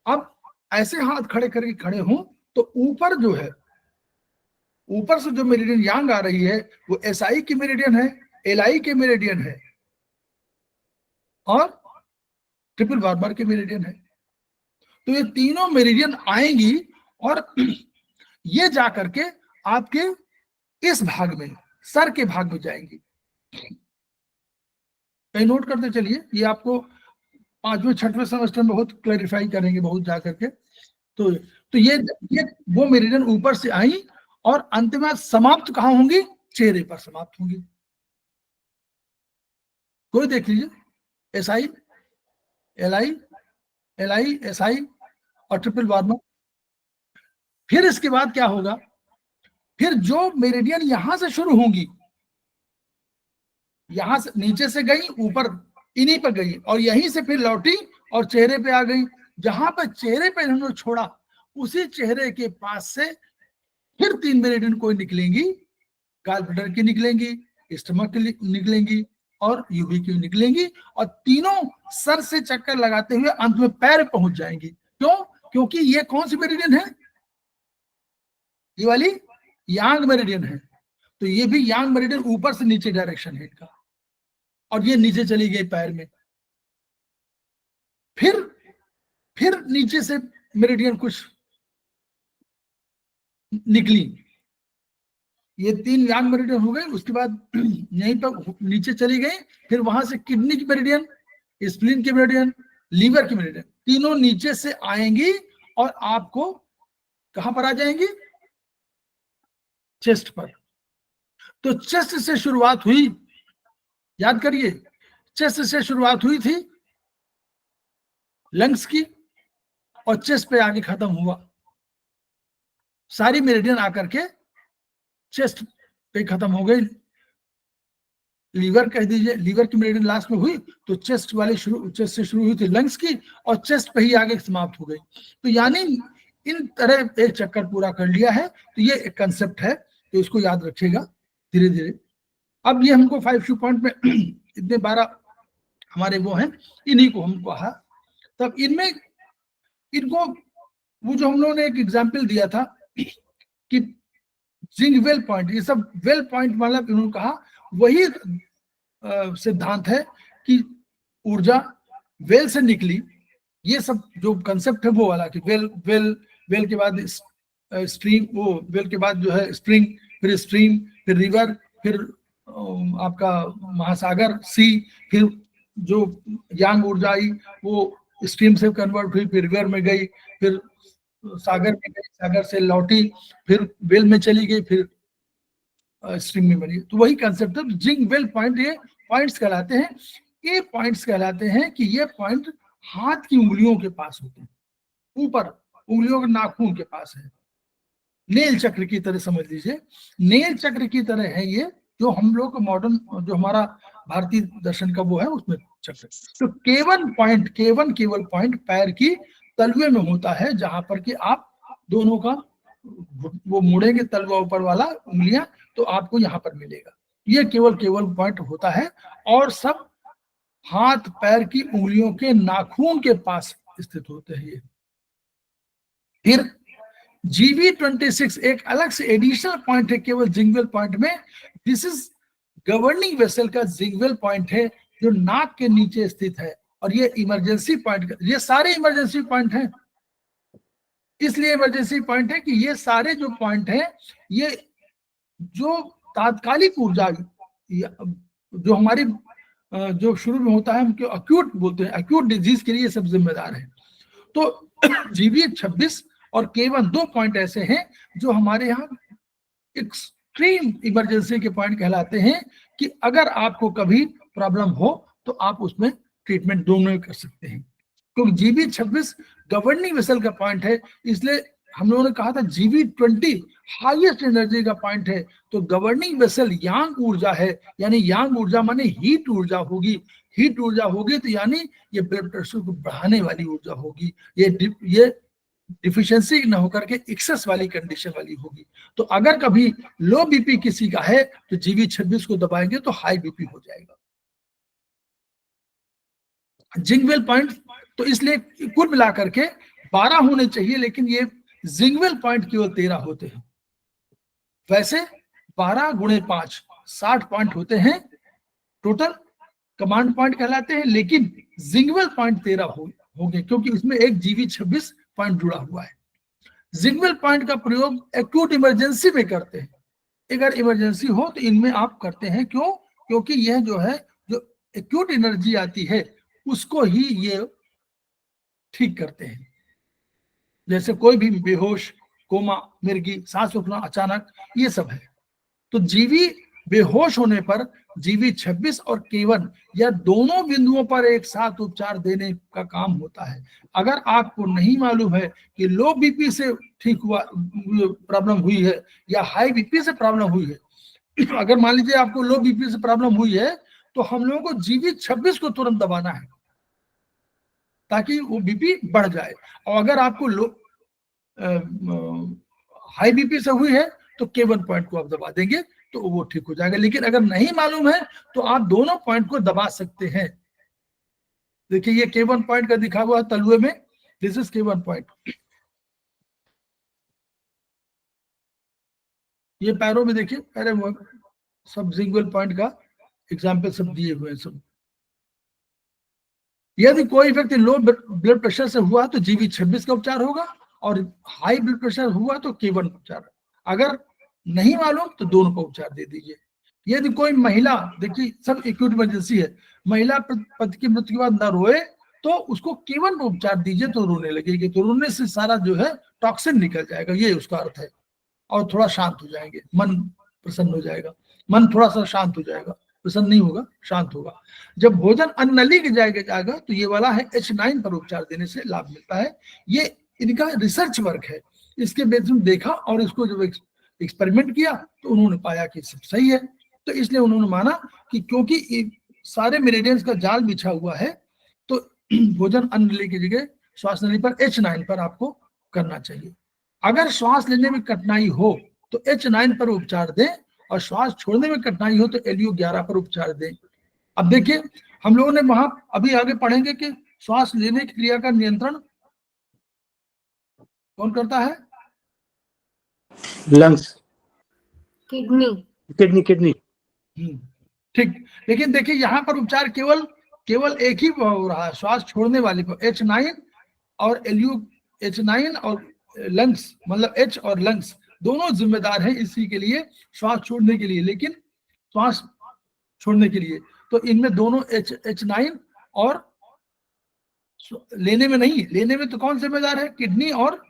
अब ऐसे हाथ खड़े करके खड़े हों तो ऊपर जो है, ऊपर से जो मेरिडियन यांग आ रही है वो एसआई की मेरिडियन है, एलआई के मेरिडियन है और ट्रिपल बार्बर के मेरिडियन है। तो ये तीनों मेरिडियन आएंगी और ये जाकर के आपके इस भाग में, सर के भाग में जाएंगी। कहीं नोट करते चलिए, ये आपको 5वें 6वें सेमेस्टर में बहुत क्लैरिफाई करेंगे, बहुत जाकर के। तो ये वो मेरिडियन ऊपर से आई और अंत में समाप्त कहाँ होंगी? चेहरे पर समाप्त होंगी। कोई देख लीजिए, एसआई, एलआई, एलआई, एसआई और ट्रिपल बार्बर। फिर इसके बाद क्या होगा? फिर जो मेरिडियन यहां से शुरू होंगी यहां से नीचे से गई ऊपर इन्हीं पर गई और यहीं से फिर लौटी और चेहरे पे आ गई। जहां पर चेहरे पे हमने छोड़ा उसी चेहरे के पास से फिर 3 मेरिडियन कोई निकलेंगी, गॉल ब्लैडर की निकलेंगी, स्टमक की निकलेंगी और यूबी की निकलेंगी और तीनों सर से चक्कर लगाते हुए अंत में पैर पहुंच जाएंगी। क्यों? क्योंकि ये कौन सी मेरिडियन है? ये वाली यांग मेरिडियन है। तो ये भी यांग मेरिडियन ऊपर से नीचे डायरेक्शन है इनका, और ये नीचे चली गई पैर में। फिर नीचे से मेरिडियन कुछ निकली, ये 3 यांग मेरिडियन हो गए। उसके बाद यहीं पर नीचे चली गई, फिर वहां से किडनी की मेरिडियन, स्प्लीन की मेरिडियन, लीवर की मेरिडियन, तीनों नीचे से आएंगी और आपको कहां पर आ जाएंगी? चेस्ट पर। तो चेस्ट से शुरुआत हुई, याद करिए, चेस्ट से शुरुआत हुई थी लंग्स की और चेस्ट पे आगे खत्म हुआ। सारी मेरिडियन आकर के चेस्ट पे खत्म हो गई। लीवर कह दीजिए, लीवर की मेरिडियन लास्ट में हुई तो चेस्ट से शुरू हुई थी लंग्स की और चेस्ट पे ही आगे समाप्त हो गई। तो यानी इन तरह एक चक्कर पूरा कर लिया है। तो ये एक कंसेप्ट है, तो इसको याद रखिएगा धीरे धीरे। अब ये हमको 5 शू पॉइंट में इतने 12 हमारे वो हैं, इन्हीं को हम कहा। तब इनमें इनको वो जो हम लोगों ने एक एग्जाम्पल दिया था कि जिंक वेल पॉइंट, ये सब वेल पॉइंट मतलब इन्होंने कहा वही सिद्धांत है कि ऊर्जा वेल से निकली। ये सब जो कंसेप्ट है वो वाला कि वेल के बाद स्ट्रीम, वो वेल के बाद जो है स्प्रिंग, फिर स्ट्रीम, फिर रिवर, फिर आपका महासागर सी, फिर जो यांग ऊर्जा आई वो स्ट्रीम से कन्वर्ट हुई, फिर रिवर में गई, फिर सागर में गई, सागर से लौटी, फिर वेल में चली गई, फिर स्ट्रीम में बनी। तो वही कंसेप्ट है जिंक वेल पॉइंट। ये पॉइंट्स कहलाते हैं, ये पॉइंट्स कहलाते हैं कि ये पॉइंट हाथ की उंगलियों के पास होते हैं, ऊपर उंगलियों के नाखून के पास है। नेल चक्र की तरह समझ लीजिए, नेल चक्र की तरह है ये, जो हम लोग मॉडर्न जो हमारा भारतीय दर्शन का वो है उसमें चक्र। तो केवल पॉइंट पैर की तलवे में होता है, जहां पर कि आप दोनों का वो मुड़ेंगे तलवा ऊपर वाला उंगलियां, तो आपको यहाँ पर मिलेगा। ये केवल पॉइंट होता है और सब हाथ पैर की उंगलियों के नाखून के पास स्थित होते हैं। ये फिर GV26 एक अलग से एडिशनल पॉइंट है केवल जिंगवेल पॉइंट में। दिस इज गवर्निंग वेसल का जिंगवेल पॉइंट है जो नाक के नीचे स्थित है, और ये इमरजेंसी पॉइंट, ये सारे इमरजेंसी पॉइंट हैं। इसलिए इमरजेंसी पॉइंट है कि ये सारे जो पॉइंट हैं, ये जो तात्कालिक ऊर्जा जो हमारी जो शुरू में होता है, हम अक्यूट बोलते हैं, अक्यूट डिजीज के लिए सब जिम्मेदार है। तो GV26 और K1 2 पॉइंट ऐसे हैं जो हमारे यहाँ एक्सट्रीम इमरजेंसी के पॉइंट कहलाते हैं कि अगर आपको कभी प्रॉब्लम हो तो आप उसमें ट्रीटमेंट दोनों कर सकते हैं। क्योंकि GV26 गवर्निंग वेसल का पॉइंट है, इसलिए हम लोगों ने कहा था GV20 हाईएस्ट एनर्जी का पॉइंट है। तो गवर्निंग वेसल यांग ऊर्जा है, यानी यांग ऊर्जा माने हीट ऊर्जा होगी। हीट ऊर्जा होगी तो यानी ये ब्लड प्रेशर को बढ़ाने वाली ऊर्जा होगी। ये डिफिशियंसी न होकर के एक्सेस वाली कंडीशन वाली होगी। तो अगर कभी लो बीपी किसी का है तो GV26 को दबाएंगे तो हाई बीपी हो जाएगा। जिंगवेल पॉइंट तो इसलिए कुल मिलाकर के 12 होने चाहिए, लेकिन ये जिंगवेल पॉइंट केवल 13 होते हैं। वैसे 12 गुणे 5 60 पॉइंट होते हैं टोटल, कमांड पॉइंट कहलाते हैं, लेकिन जिंगवेल पॉइंट 13 होंगे क्योंकि इसमें एक GV26 पॉइंट जुड़ा हुआ है। जिंगवेल पॉइंट का प्रयोग एक्यूट इमरजेंसी में करते हैं। अगर इमरजेंसी हो तो इनमें आप करते हैं। क्यों? क्योंकि यह जो है, जो एक्यूट एनर्जी आती है उसको ही ये ठीक करते हैं। जैसे कोई भी बेहोश, कोमा, मिर्गी, सांस रोकना अचानक, ये सब है। तो जीवी बेहोश होने पर GV26 और K1 या दोनों बिंदुओं पर एक साथ उपचार देने का काम होता है। अगर आपको नहीं मालूम है कि लो बीपी से ठीक हुआ प्रॉब्लम हुई है या हाई बीपी से प्रॉब्लम हुई है, अगर मान लीजिए आपको लो बीपी से प्रॉब्लम हुई है तो हम लोगों को GB26 को तुरंत दबाना है ताकि वो बीपी बढ़ जाए। और अगर आपको लो हाई बीपी से हुई है तो K1 पॉइंट को आप दबा देंगे तो वो ठीक हो जाएगा। लेकिन अगर नहीं मालूम है तो आप दोनों पॉइंट को दबा सकते हैं। देखिए ये K1 पॉइंट का दिखा हुआ है तलुए में, दिस इज K1 पॉइंट। ये पैरों में देखिए, पैरों में सब सिंगल पॉइंट का एग्जाम्पल सब दिए हुए हैं सब। यदि कोई व्यक्ति लो ब्लड प्रेशर से हुआ तो GB26 का उपचार होगा और हाई ब्लड प्रेशर हुआ तो K1 उपचार। अगर नहीं मालूम तो दोनों का उपचार दे दीजिए। यदि कोई महिला, देखिए सब एक्यूट इमरजेंसी है, महिला पति की मृत्यु के बाद न रोए तो उसको K1 का उपचार दीजिए तो रोने लगेगी, तो रोने से सारा जो है टॉक्सिन निकल जाएगा, ये उसका अर्थ है। और थोड़ा शांत हो जाएंगे, मन प्रसन्न हो जाएगा, मन थोड़ा सा शांत हो जाएगा, प्रसन्न नहीं होगा, शांत होगा। जब भोजन अन्न नली के जाएगा तो ये वाला है H9 पर उपचार देने से लाभ मिलता है। ये इनका रिसर्च वर्क है, इसके बेस में देखा और इसको जब एक्सपेरिमेंट किया तो उन्होंने पाया कि सब सही है। तो इसलिए उन्होंने माना कि क्योंकि सारे मेरिडियंस का जाल बिछा हुआ है तो भोजन अन्न नली की जगह श्वास नली पर H9 पर आपको करना चाहिए। अगर श्वास लेने में कठिनाई हो तो H9 पर उपचार दें और श्वास छोड़ने में कठिनाई हो तो LU11 पर उपचार दें। अब देखिए हम लोगों ने वहां अभी आगे पढ़ेंगे कि श्वास लेने की क्रिया का नियंत्रण कौन करता है? Lungs, kidney, kidney. ठीक, लेकिन देखिए यहाँ पर उपचार केवल एक ही हो रहा है, श्वास छोड़ने वाले को H9 और H9 और लंग्स, मतलब H और लंग्स दोनों जिम्मेदार हैं इसी के लिए, श्वास छोड़ने के लिए। लेकिन श्वास छोड़ने के लिए तो इनमें दोनों H9 और लेने में नहीं, लेने में तो कौन जिम्मेदार है? किडनी और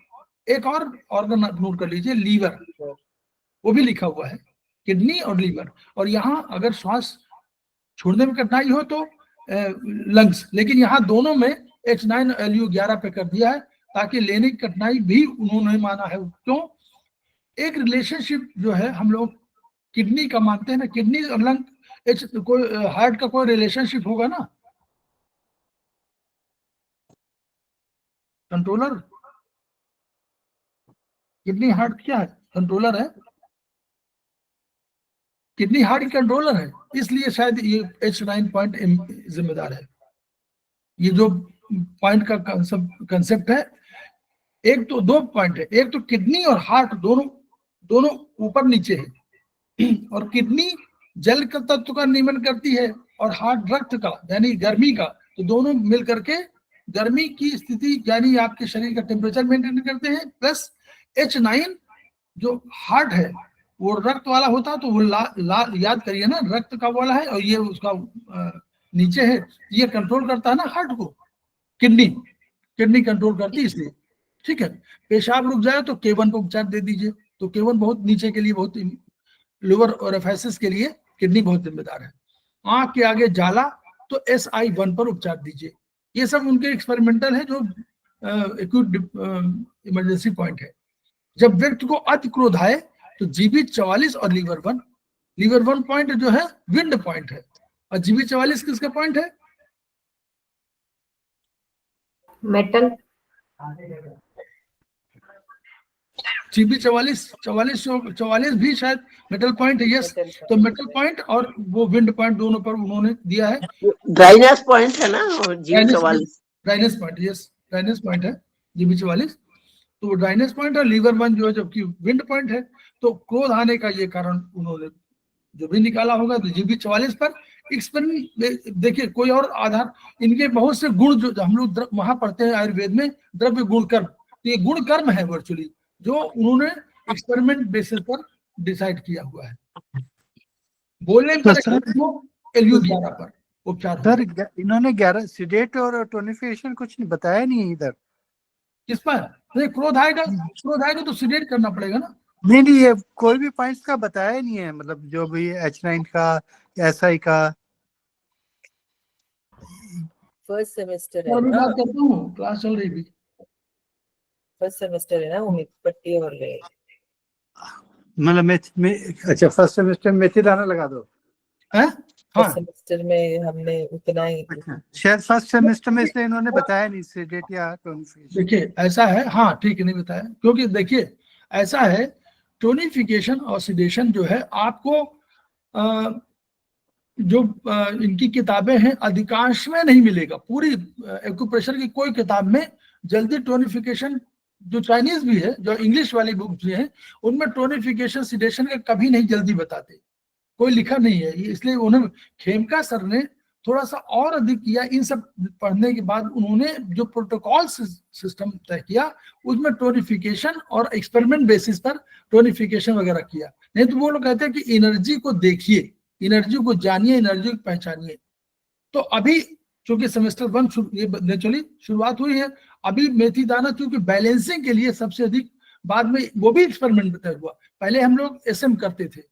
एक और ऑर्गन नोट कर लीजिए, लीवर, वो भी लिखा हुआ है, किडनी और लीवर। और यहाँ अगर श्वास छोड़ने में कठिनाई हो तो लंग्स, लेकिन यहाँ दोनों में H9 और LU11 पे कर दिया है ताकि लेने की कठिनाई भी उन्होंने माना है। क्यों? एक रिलेशनशिप जो है हम लोग किडनी का मानते हैं ना, किडनी और लंग कोई हार्ट का कोई रिलेशनशिप होगा ना, कंट्रोलर। किडनी हार्ट क्या है? कंट्रोलर है, किडनी हार्ट कंट्रोलर है, इसलिए शायद ये H9 पॉइंट जिम्मेदार है। ये जो पॉइंट का कंसेप्ट है, एक तो दो पॉइंट है, एक तो किडनी और हार्ट दोनों ऊपर नीचे है और किडनी जल का तत्व का नियमन करती है और हार्ट रक्त का यानी गर्मी का, तो दोनों मिल करके गर्मी की स्थिति यानी आपके शरीर का टेम्परेचर मेंटेन करते हैं। प्लस H9 जो हार्ट है वो रक्त वाला होता है, तो वो याद करिए ना, रक्त का वाला है और ये उसका नीचे है, ये कंट्रोल करता है ना हार्ट को, किडनी कंट्रोल करती है इसलिए। ठीक है, पेशाब रुक जाए तो K1 को उपचार दे दीजिए, तो K1 बहुत नीचे के लिए, बहुत लिवर और एफाइसिस के लिए किडनी बहुत जिम्मेदार है। आंख के आगे जाला तो SI1 पर उपचार दीजिए। ये सब उनके एक्सपेरिमेंटल है जो एक्यूट इमरजेंसी पॉइंट है। जब व्यक्ति को अति क्रोध आए तो GB44 और लीवर 1 पॉइंट जो है विंड पॉइंट है और GB44 किसका पॉइंट है? मेटल, GB44 भी शायद मेटल पॉइंट है। यस, तो मेटल पॉइंट और वो विंड पॉइंट दोनों पर उन्होंने दिया है। ड्राइनेस पॉइंट है ना GB44, dryness point, yes dryness point है GB44, तो वो ड्राइनेस पॉइंट और लीवर 1 जो है जबकि विंड पॉइंट है। तो क्रोध आने का ये कारण उन्होंने जो भी निकाला होगा तो GB44 पर एक्सपेरिमेंट। देखिए कोई और आधार, इनके बहुत से गुण जो हम लोग वहां पढ़ते हैं आयुर्वेद में, द्रव्य गुण कर्म, तो ये गुण कर्म है वर्चुअली जो उन्होंने एक्सपेरिमेंट बेसिस पर डिसाइड किया हुआ है। बोलने पर LU11 पर उपचार सर इन्होंने 11 सिडेट और टोनिफिकेशन कुछ नहीं बताया नहीं इधर। किस पर? नहीं, क्रोध आएगा तो सिडेट करना पड़ेगा ना। नहीं ये कोई भी पॉइंट्स का बताया नहीं है, मतलब जो भी H9 का SI का। फर्स्ट सेमेस्टर और है भी ना, बात करता हूँ, क्लास चल रही थी। फर्स्ट सेमेस्टर है ना, उम्मीद पट्टी और ले मतलब अच्छा फर्स्ट सेमेस्टर में मेथी दाना लगा दो है हाँ सेमेस्टर में हमने उतना ही अच्छा, शायद फर्स्ट सेमेस्टर में इसलिए इन्होंने बताया नहीं सेडेट या टोनिफिकेशन। देखिए ऐसा है, हाँ ठीक है, नहीं बताया, क्योंकि देखिए ऐसा है, टोनिफिकेशन और सिडेशन जो है आपको जो इनकी किताबें हैं अधिकांश में नहीं मिलेगा। पूरी एक्यूप्रेशर की कोई किताब में जल्दी टोनिफिकेशन, जो चाइनीज भी है, जो इंग्लिश वाली बुक्स भी हैं, उनमें टोनिफिकेशन सिडेशन का कभी नहीं जल्दी बताते, कोई लिखा नहीं है। इसलिए उन्होंने, खेमका सर ने थोड़ा सा और अधिक किया। इन सब पढ़ने के बाद उन्होंने जो प्रोटोकॉल सिस्टम तय किया उसमें टोनिफिकेशन और एक्सपेरिमेंट बेसिस पर टोनिफिकेशन वगैरह किया। नहीं तो वो लोग कहते हैं कि एनर्जी को देखिए, एनर्जी को जानिए, एनर्जी को पहचानिए। तो अभी चूंकि सेमेस्टर 1 ये नेचुरली शुरुआत हुई है, अभी मेथी दाना चूंकि बैलेंसिंग के लिए सबसे अधिक, बाद में वो भी एक्सपेरिमेंट तय हुआ। पहले हम लोग एसएम करते थे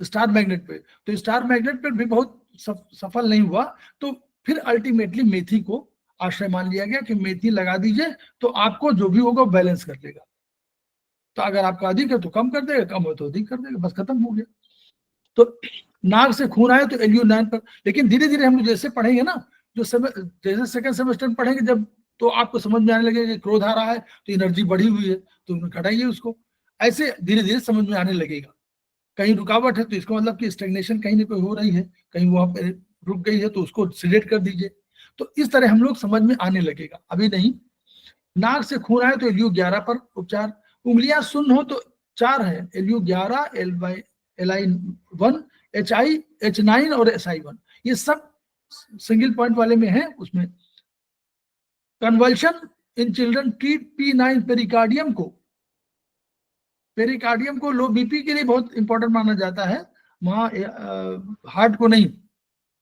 स्टार मैग्नेट पे, तो स्टार मैग्नेट पे भी बहुत सफल नहीं हुआ, तो फिर अल्टीमेटली मेथी को आश्रय मान लिया गया कि मेथी लगा दीजिए तो आपको जो भी होगा बैलेंस कर लेगा। तो अगर आपका अधिक है तो कम कर देगा, कम हो तो अधिक कर देगा, बस खत्म हो गया। तो नाक से खून आए तो LU9 पर, लेकिन धीरे धीरे हम लोग जैसे पढ़ेंगे ना, जैसे सेकंड सेमेस्टर में पढ़ेंगे जब, तो आपको समझ में आने लगेगा कि क्रोध आ रहा है तो एनर्जी बढ़ी हुई है तो घटाइए उसको। ऐसे धीरे धीरे समझ में आने लगेगा। कहीं रुकावट है तो इसका मतलब कि स्टेग्नेशन कहीं ना कहीं हो रही है, कहीं वहां पे रुक गई है तो उसको सिलेक्ट कर दीजिए। तो इस तरह हम लोग समझ में आने लगेगा, अभी नहीं। नाक से खून आए तो LU11 पर उपचार, उंगलियां सुन्न हो तो 4 है, LU11, LI1, HI, H9 और SI1, ये सब सिंगल पॉइंट वाले में है। उसमें convulsion in children treat P9 pericardium को लो बीपी के लिए बहुत इंपॉर्टेंट माना जाता है, वहां हार्ट को नहीं।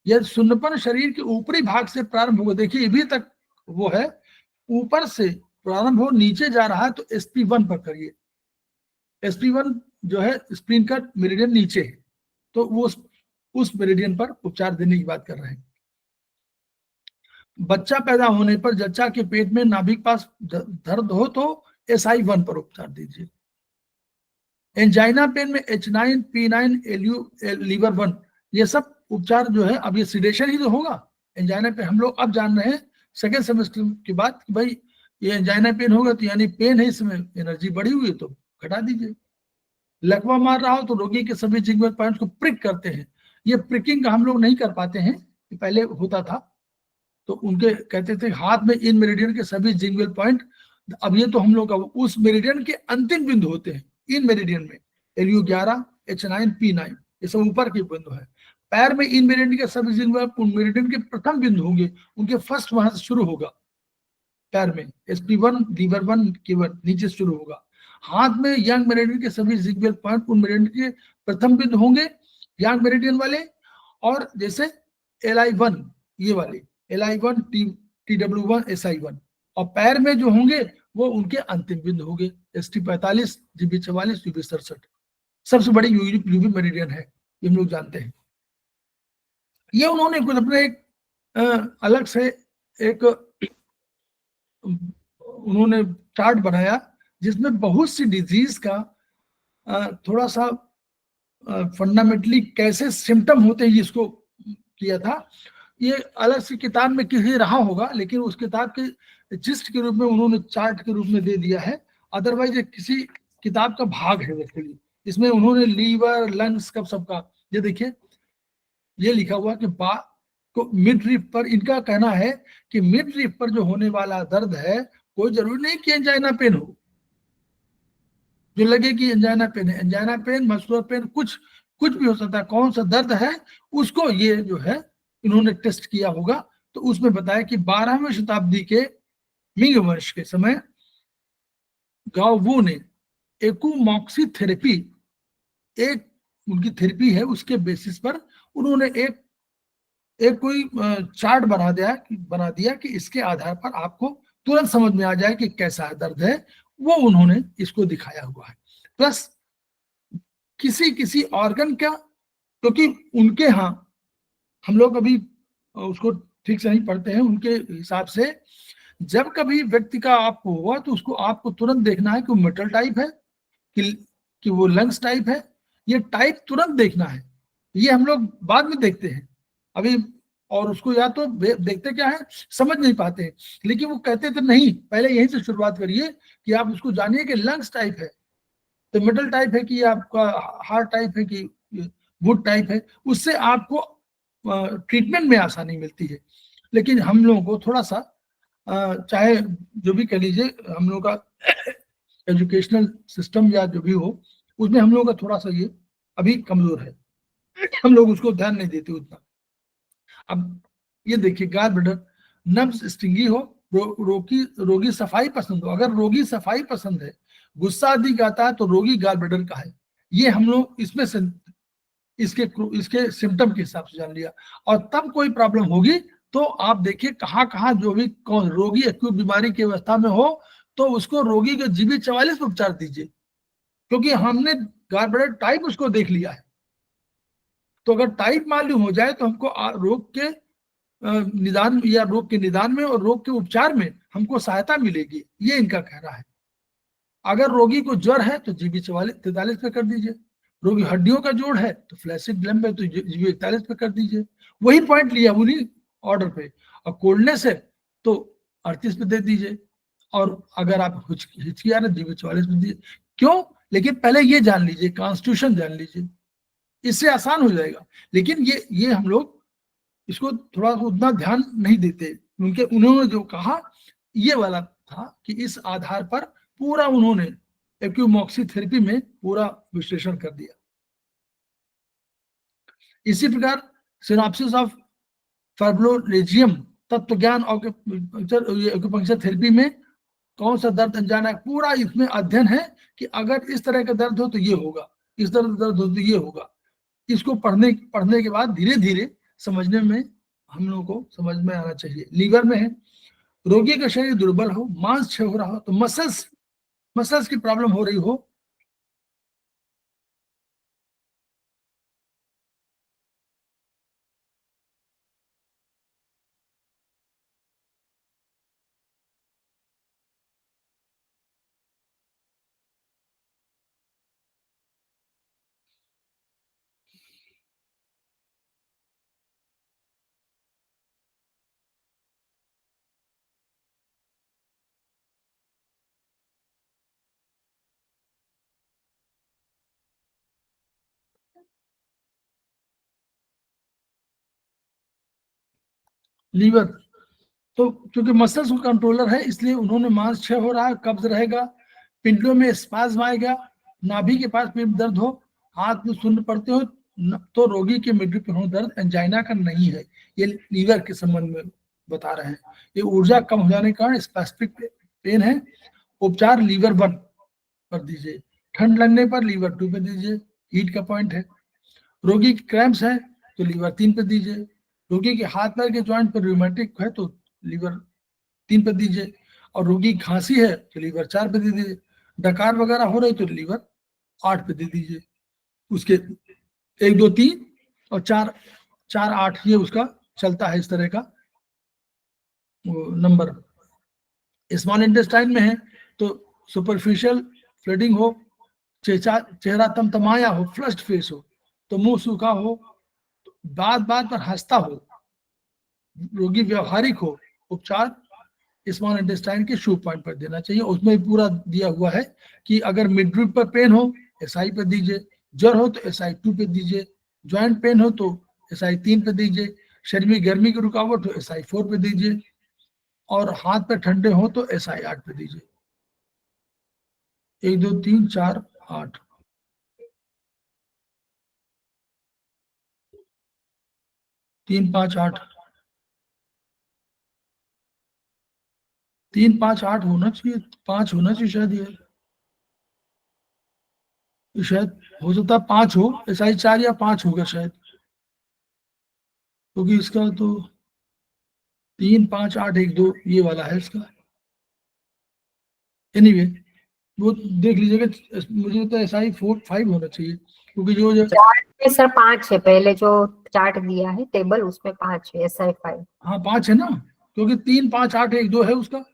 यह सुन्नपन शरीर के ऊपरी भाग से प्रारंभ होगा, देखिए अभी तक वो है, ऊपर से प्रारंभ हो नीचे जा रहा है तो SP1 पर करिए। SP1 जो है स्प्लीन का मेरिडियन नीचे है, तो वो उस मेरिडियन पर उपचार देने की बात कर रहे हैं। बच्चा पैदा होने पर जच्चा के पेट में नाभिक पास दर्द हो तो SI1 पर उपचार दीजिए। एंजाइना पेन में H9, P9, LU, लीवर 1, ये सब उपचार जो है, अब ये सिडेशन ही तो होगा। एंजाइना पे हम लोग अब जान रहे हैं सेकेंड सेमेस्टर के बाद कि भाई ये एंजाइना पेन होगा तो यानी पेन है, इसमें एनर्जी बढ़ी हुई है तो घटा दीजिए। लकवा मार रहा हो तो रोगी के सभी जिंगल पॉइंट्स को प्रिक करते हैं। ये प्रिकिंग का हम लोग नहीं कर पाते हैं, पहले होता था, तो उनके कहते थे हाथ में इन मेरिडियन के सभी जिंगल पॉइंट, अब ये तो हम लोग का उस मेरिडियन के अंतिम बिंदु होते हैं इन मेरिडियन में, LU11, H9, P9, ये सब ऊपर के बिंदु है। पैर में इन मेरिडियन के सभी जिंगल उन मेरिडियन के प्रथम बिंदु होंगे, उनके फर्स्ट वहां से शुरू होगा। पैर में SP1, लीवर 1 केवल नीचे शुरू होगा। हाथ में यंग मेरिडियन के सभी जिंगल पॉइंट उन मेरिडियन के प्रथम बिंदु होंगे, यंग मेरिडियन वाले, और जैसे LI1 ये वाले LI1, TW1, SI1, और पैर में जो होंगे वो उनके अंतिम बिंदु होंगे, ST45, GB44, UB67, सबसे बड़ी यूबी मेरिडियन है, ये हम लोग जानते हैं। ये उन्होंने कुछ अपने एक अलग से एक उन्होंने चार्ट बनाया जिसमें बहुत सी डिजीज का थोड़ा सा फंडामेंटली कैसे सिम्टम होते हैं इसको किया था। ये अलग से किताब में किसी रहा होगा, लेकिन उस किताब के जिस्ट के रूप में उन्होंने चार्ट के रूप में दे दिया है, अदरवाइज ये किसी किताब का भाग है एक्चुअली। इसमें उन्होंने लीवर, लंग्स का सबका, ये देखिए ये लिखा हुआ कि को मिड रिप पर, इनका कहना है कि मिड रिप पर जो होने वाला दर्द है कोई जरूरी नहीं कि एंजाइना पेन हो, जो लगे कि एंजाइना पेन है। एंजाइना पेन, मस्कुलर पेन, कुछ भी हो सकता है, कौन सा दर्द है उसको ये जो है इन्होंने टेस्ट किया होगा। तो उसमें बताया कि 12वीं शताब्दी के मिंग वंश के समय गाओवू ने एक्यूमॉक्सी थेरेपी, एक उनकी थेरेपी है, उसके बेसिस पर उन्होंने एक कोई चार्ट बना दिया कि इसके आधार पर आपको तुरंत समझ में आ जाए कि कैसा दर्द है, वो उन्होंने इसको दिखाया हुआ है। प्लस किसी ऑर्गन का, क्योंकि उनके यहाँ हम लोग अभी उसको ठीक से नहीं पढ़ते हैं, उनके हिसाब से जब कभी व्यक्ति का आपको हुआ तो उसको आपको तुरंत देखना है कि वो मेटल टाइप है कि वो लंग्स टाइप है, ये टाइप तुरंत देखना है। ये हम लोग बाद में देखते हैं अभी, और उसको या तो देखते क्या है, समझ नहीं पाते हैं। लेकिन वो कहते थे नहीं, पहले यहीं से शुरुआत करिए कि आप उसको जानिए कि लंग्स टाइप है तो मिडल टाइप है कि आपका हार्ट टाइप है कि वुड टाइप है, उससे आपको ट्रीटमेंट में आसानी मिलती है। लेकिन हम लोगों को थोड़ा सा चाहे जो भी कह लीजिए, हम लोगों का एजुकेशनल सिस्टम या जो भी हो, उसमें हम लोगों का थोड़ा सा ये अभी कमजोर है, हम लोग उसको ध्यान नहीं देते उतना। अब ये देखिए, गाल ब्लैडर नब्ज स्टिंगी हो, रोगी सफाई पसंद हो। अगर रोगी सफाई पसंद है, गुस्सा अधिक आता है, तो रोगी गाल ब्लैडर का है। ये हम लोग इसमें से इसके सिम्टम के हिसाब से जान लिया। और तब कोई प्रॉब्लम होगी तो आप देखिए कहाँ कहाँ जो भी कौन रोगी एक्यूट बीमारी की अवस्था में हो तो उसको रोगी के GB44 पर उपचार दीजिए, क्योंकि हमने गाल ब्लैडर टाइप उसको देख लिया है। तो अगर टाइप मालूम हो जाए तो हमको रोग के निदान या रोग के निदान में और रोग के उपचार में हमको सहायता मिलेगी, ये इनका कहना है। अगर रोगी को ज्वर है तो GB43 पे कर दीजिए, रोगी हड्डियों का जोड़ है तो फ्लैसिड लैम्प है तो GB41 पे कर दीजिए, वही पॉइंट लिया उन्हीं ऑर्डर पे। और कोल्डनेस है तो 38 पे दे दीजिए, और अगर आप हिचकी आ रहे GB44 पे दीजिए। क्यों? लेकिन पहले ये जान लीजिए, कॉन्स्टिट्यूशन जान लीजिए, इससे आसान हो जाएगा। लेकिन ये हम लोग इसको थोड़ा उतना ध्यान नहीं देते, उन्होंने जो कहा ये वाला था कि इस आधार पर पूरा उन्होंने एक्यूमॉक्सी थेरेपी में पूरा विश्लेषण कर दिया। इसी प्रकार सिनॉप्सिस ऑफ फाइब्रोलेजियम तत्व ज्ञान एक्यूपंक्चर थेरेपी में कौन सा दर्द अनजाना है, पूरा इसमें अध्ययन है कि अगर इस तरह का दर्द हो तो ये होगा, इस तरह का दर्द हो तो ये होगा। इसको पढ़ने के बाद धीरे धीरे समझने में हम लोगों को समझ में आना चाहिए। लीवर में है, रोगी का शरीर दुर्बल हो, मांस क्षय हो रहा हो, तो मसल्स की प्रॉब्लम हो रही हो, लीवर तो क्योंकि मसल्स का कंट्रोलर है इसलिए उन्होंने मांस क्षय हो रहा है, कब्ज रहेगा, पिंडों में स्पाज्म आएगा, नाभि के पास पेट दर्द हो, हाथ में शून्य पड़ते हो, तो रोगी के मिड्री पे होने दर्द एंजाइना का नहीं है, ये लीवर के संबंध में बता रहे हैं। ये ऊर्जा कम हो जाने के कारण स्पेसिफिक पेन है। उपचार लीवर 1 पर दीजिए, ठंड लगने पर लीवर 2 पे दीजिए, हीट का पॉइंट है। रोगी की क्रैम्प्स है तो लीवर 3 पे दीजिए, रोगी के हाथ पैर के जॉइंट पर रूमेटिक है तो लीवर 3 पे दीजिए, और रोगी की खांसी है तो लीवर 4 पे दे दीजिए, डकार वगैरह हो रही तो लीवर 8 पे दे दीजिए। उसके 1 2 3 और 4 4 8 ये उसका चलता है, इस तरह का नंबर। स्मॉल इंटेस्टाइन में है तो सुपरफिशियल फ्लडिंग हो, चेहरा तमतमाया हो, फ्लश्ड फेस हो, तो मुंह सूखा हो, बात बात पर हंसता हो, रोगी व्यवहारिक हो, उपचार स्मॉल इंटेस्टाइन के शू पॉइंट पर देना चाहिए। उसमें पूरा दिया हुआ है कि अगर मिडरीप पर पेन हो SI पे दीजिए, ज्वर हो तो SI 2 पे दीजिए, ज्वाइंट पेन हो तो SI 3 पे दीजिए, शरीर में गर्मी की रुकावट हो SI 4 पे दीजिए, और हाथ पे ठंडे हो तो SI 8 पे दीजिए। 1 2 3 4 8 3 5 8 3 5 8 होना चाहिए, 5 होना चाहिए शायद, ये शायद हो सकता है 5 हो, SI 4 या 5 होगा शायद, क्योंकि इसका तो 3 5 8 1 2 ये वाला है इसका। एनीवे वो देख लीजिएगा, मुझे तो SI 4 5 होना चाहिए, क्योंकि जो चार्ट में सर 5 है, पहले जो चार्ट दिया है टेबल उसमें 5 है, SI 5। हाँ 5 है ना, क्योंकि 3 5 8 1 2 है उसका,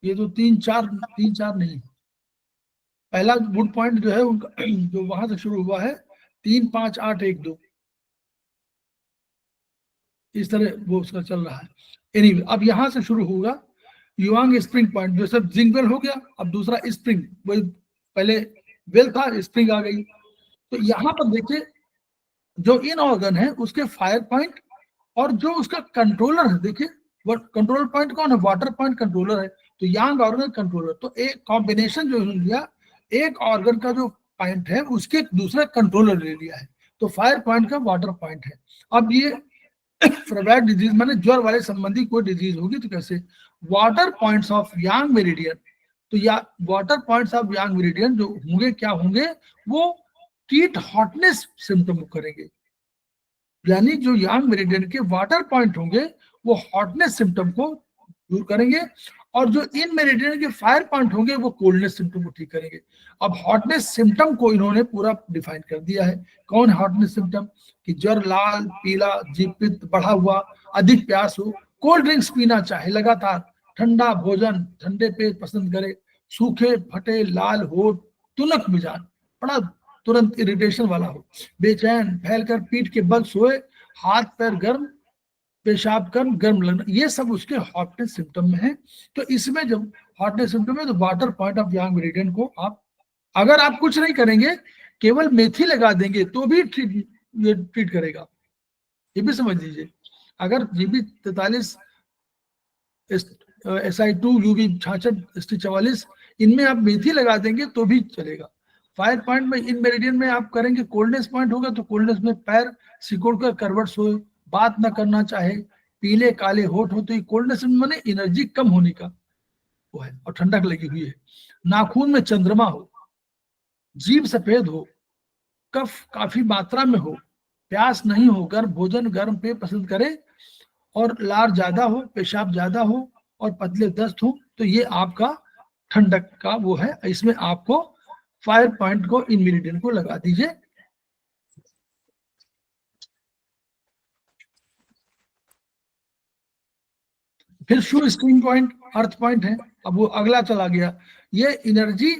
ये तो 3 4 नहीं। पहला वुड पॉइंट जो है उनका जो वहां से शुरू हुआ है 3 5 8 1 2 इस तरह वो उसका चल रहा है। एनीवे अब यहां से शुरू होगा युआंग स्प्रिंग पॉइंट, जो सब जिंक वेल हो गया, अब दूसरा स्प्रिंग, वही पहले वेल था, स्प्रिंग आ गई। तो यहाँ पर देखिए जो इन ऑर्गन है उसके फायर पॉइंट और जो उसका कंट्रोलर है, देखिए वो कंट्रोल पॉइंट कौन है, वाटर पॉइंट कंट्रोलर है, तो यांग ऑर्गन कंट्रोलर। तो एक कॉम्बिनेशन जो लिया, एक ऑर्गन का जो पॉइंट है उसके दूसरा कंट्रोलर ले लिया है, तो फायर पॉइंट का वाटर पॉइंट है। अब ये फ्रेबैक डिजीज माने ज्वर वाले संबंधी कोई डिजीज होगी तो कैसे, water points of Yang meridian, तो या water points of Yang meridian जो होंगे क्या होंगे, वो कीट हॉटनेस सिम्टम करेंगे, यानी जो यांग मेरिडियन के वाटर पॉइंट होंगे वो हॉटनेस सिम्टम को दूर करेंगे, और जो इन मेरिडियन के फायर पॉइंट होंगे वो कोल्डनेस सिम्टम को ठीक करेंगे। अब हॉटनेस सिम्टम को इन्होंने पूरा डिफाइन कर दिया है। कौन हॉटनेस सिम्टम, कि ज्वर, लाल पीला, जीपित बढ़ा हुआ, अधिक प्यास हो, कोल्ड ड्रिंक्स पीना चाहे लगातार, ठंडा भोजन, ठंडे पेय पसंद करे, सूखे फटे लाल होठ, तुनक मिजाज, बड़ा तुरंत इरिटेशन वाला हो, बेचैन, फैलकर पीठ के बल सोए, हाथ पैर गर्म, पेशाब गर्म, गर्म लगना, ये सब उसके हॉटनेस सिम्टम में है। तो इसमें जब हॉटनेस सिम्टम है तो water point of Yang meridian को आप, अगर आप कुछ नहीं करेंगे, केवल मेथी लगा देंगे तो भी ट्रीट करेगा, ये भी समझ लीजिए। अगर जीबी 43, SI2, UV 66, ST 44, इनमें आप मेथी लगा देंगे तो भी चलेगा। फायर पॉइंट में इन मेरिडियन में आप करेंगे, कोल्डनेस पॉइंट होगा तो कोल्डनेस में पैर सिकुड़ कर करवट सोए, बात ना करना चाहे, पीले काले होठ हो, तो ये कोल्डनेस माने एनर्जी कम होने का वो है, और ठंडक लगी हुई है। नाखून में चंद्रमा हो, जीभ सफेद हो, कफ काफी मात्रा में हो, प्यास नहीं हो, गर्म भोजन गर्म पेय पसंद करे, और लार ज्यादा हो, पेशाब ज्यादा हो, और पतले दस्त हो, तो ये आपका ठंडक का वो है। इसमें आपको फायर पॉइंट को इन मेरिडियन को लगा दीजिए। फिर शू स्ट्रीम पॉइंट, अर्थ पॉइंट है, अब वो अगला चला गया। ये एनर्जी,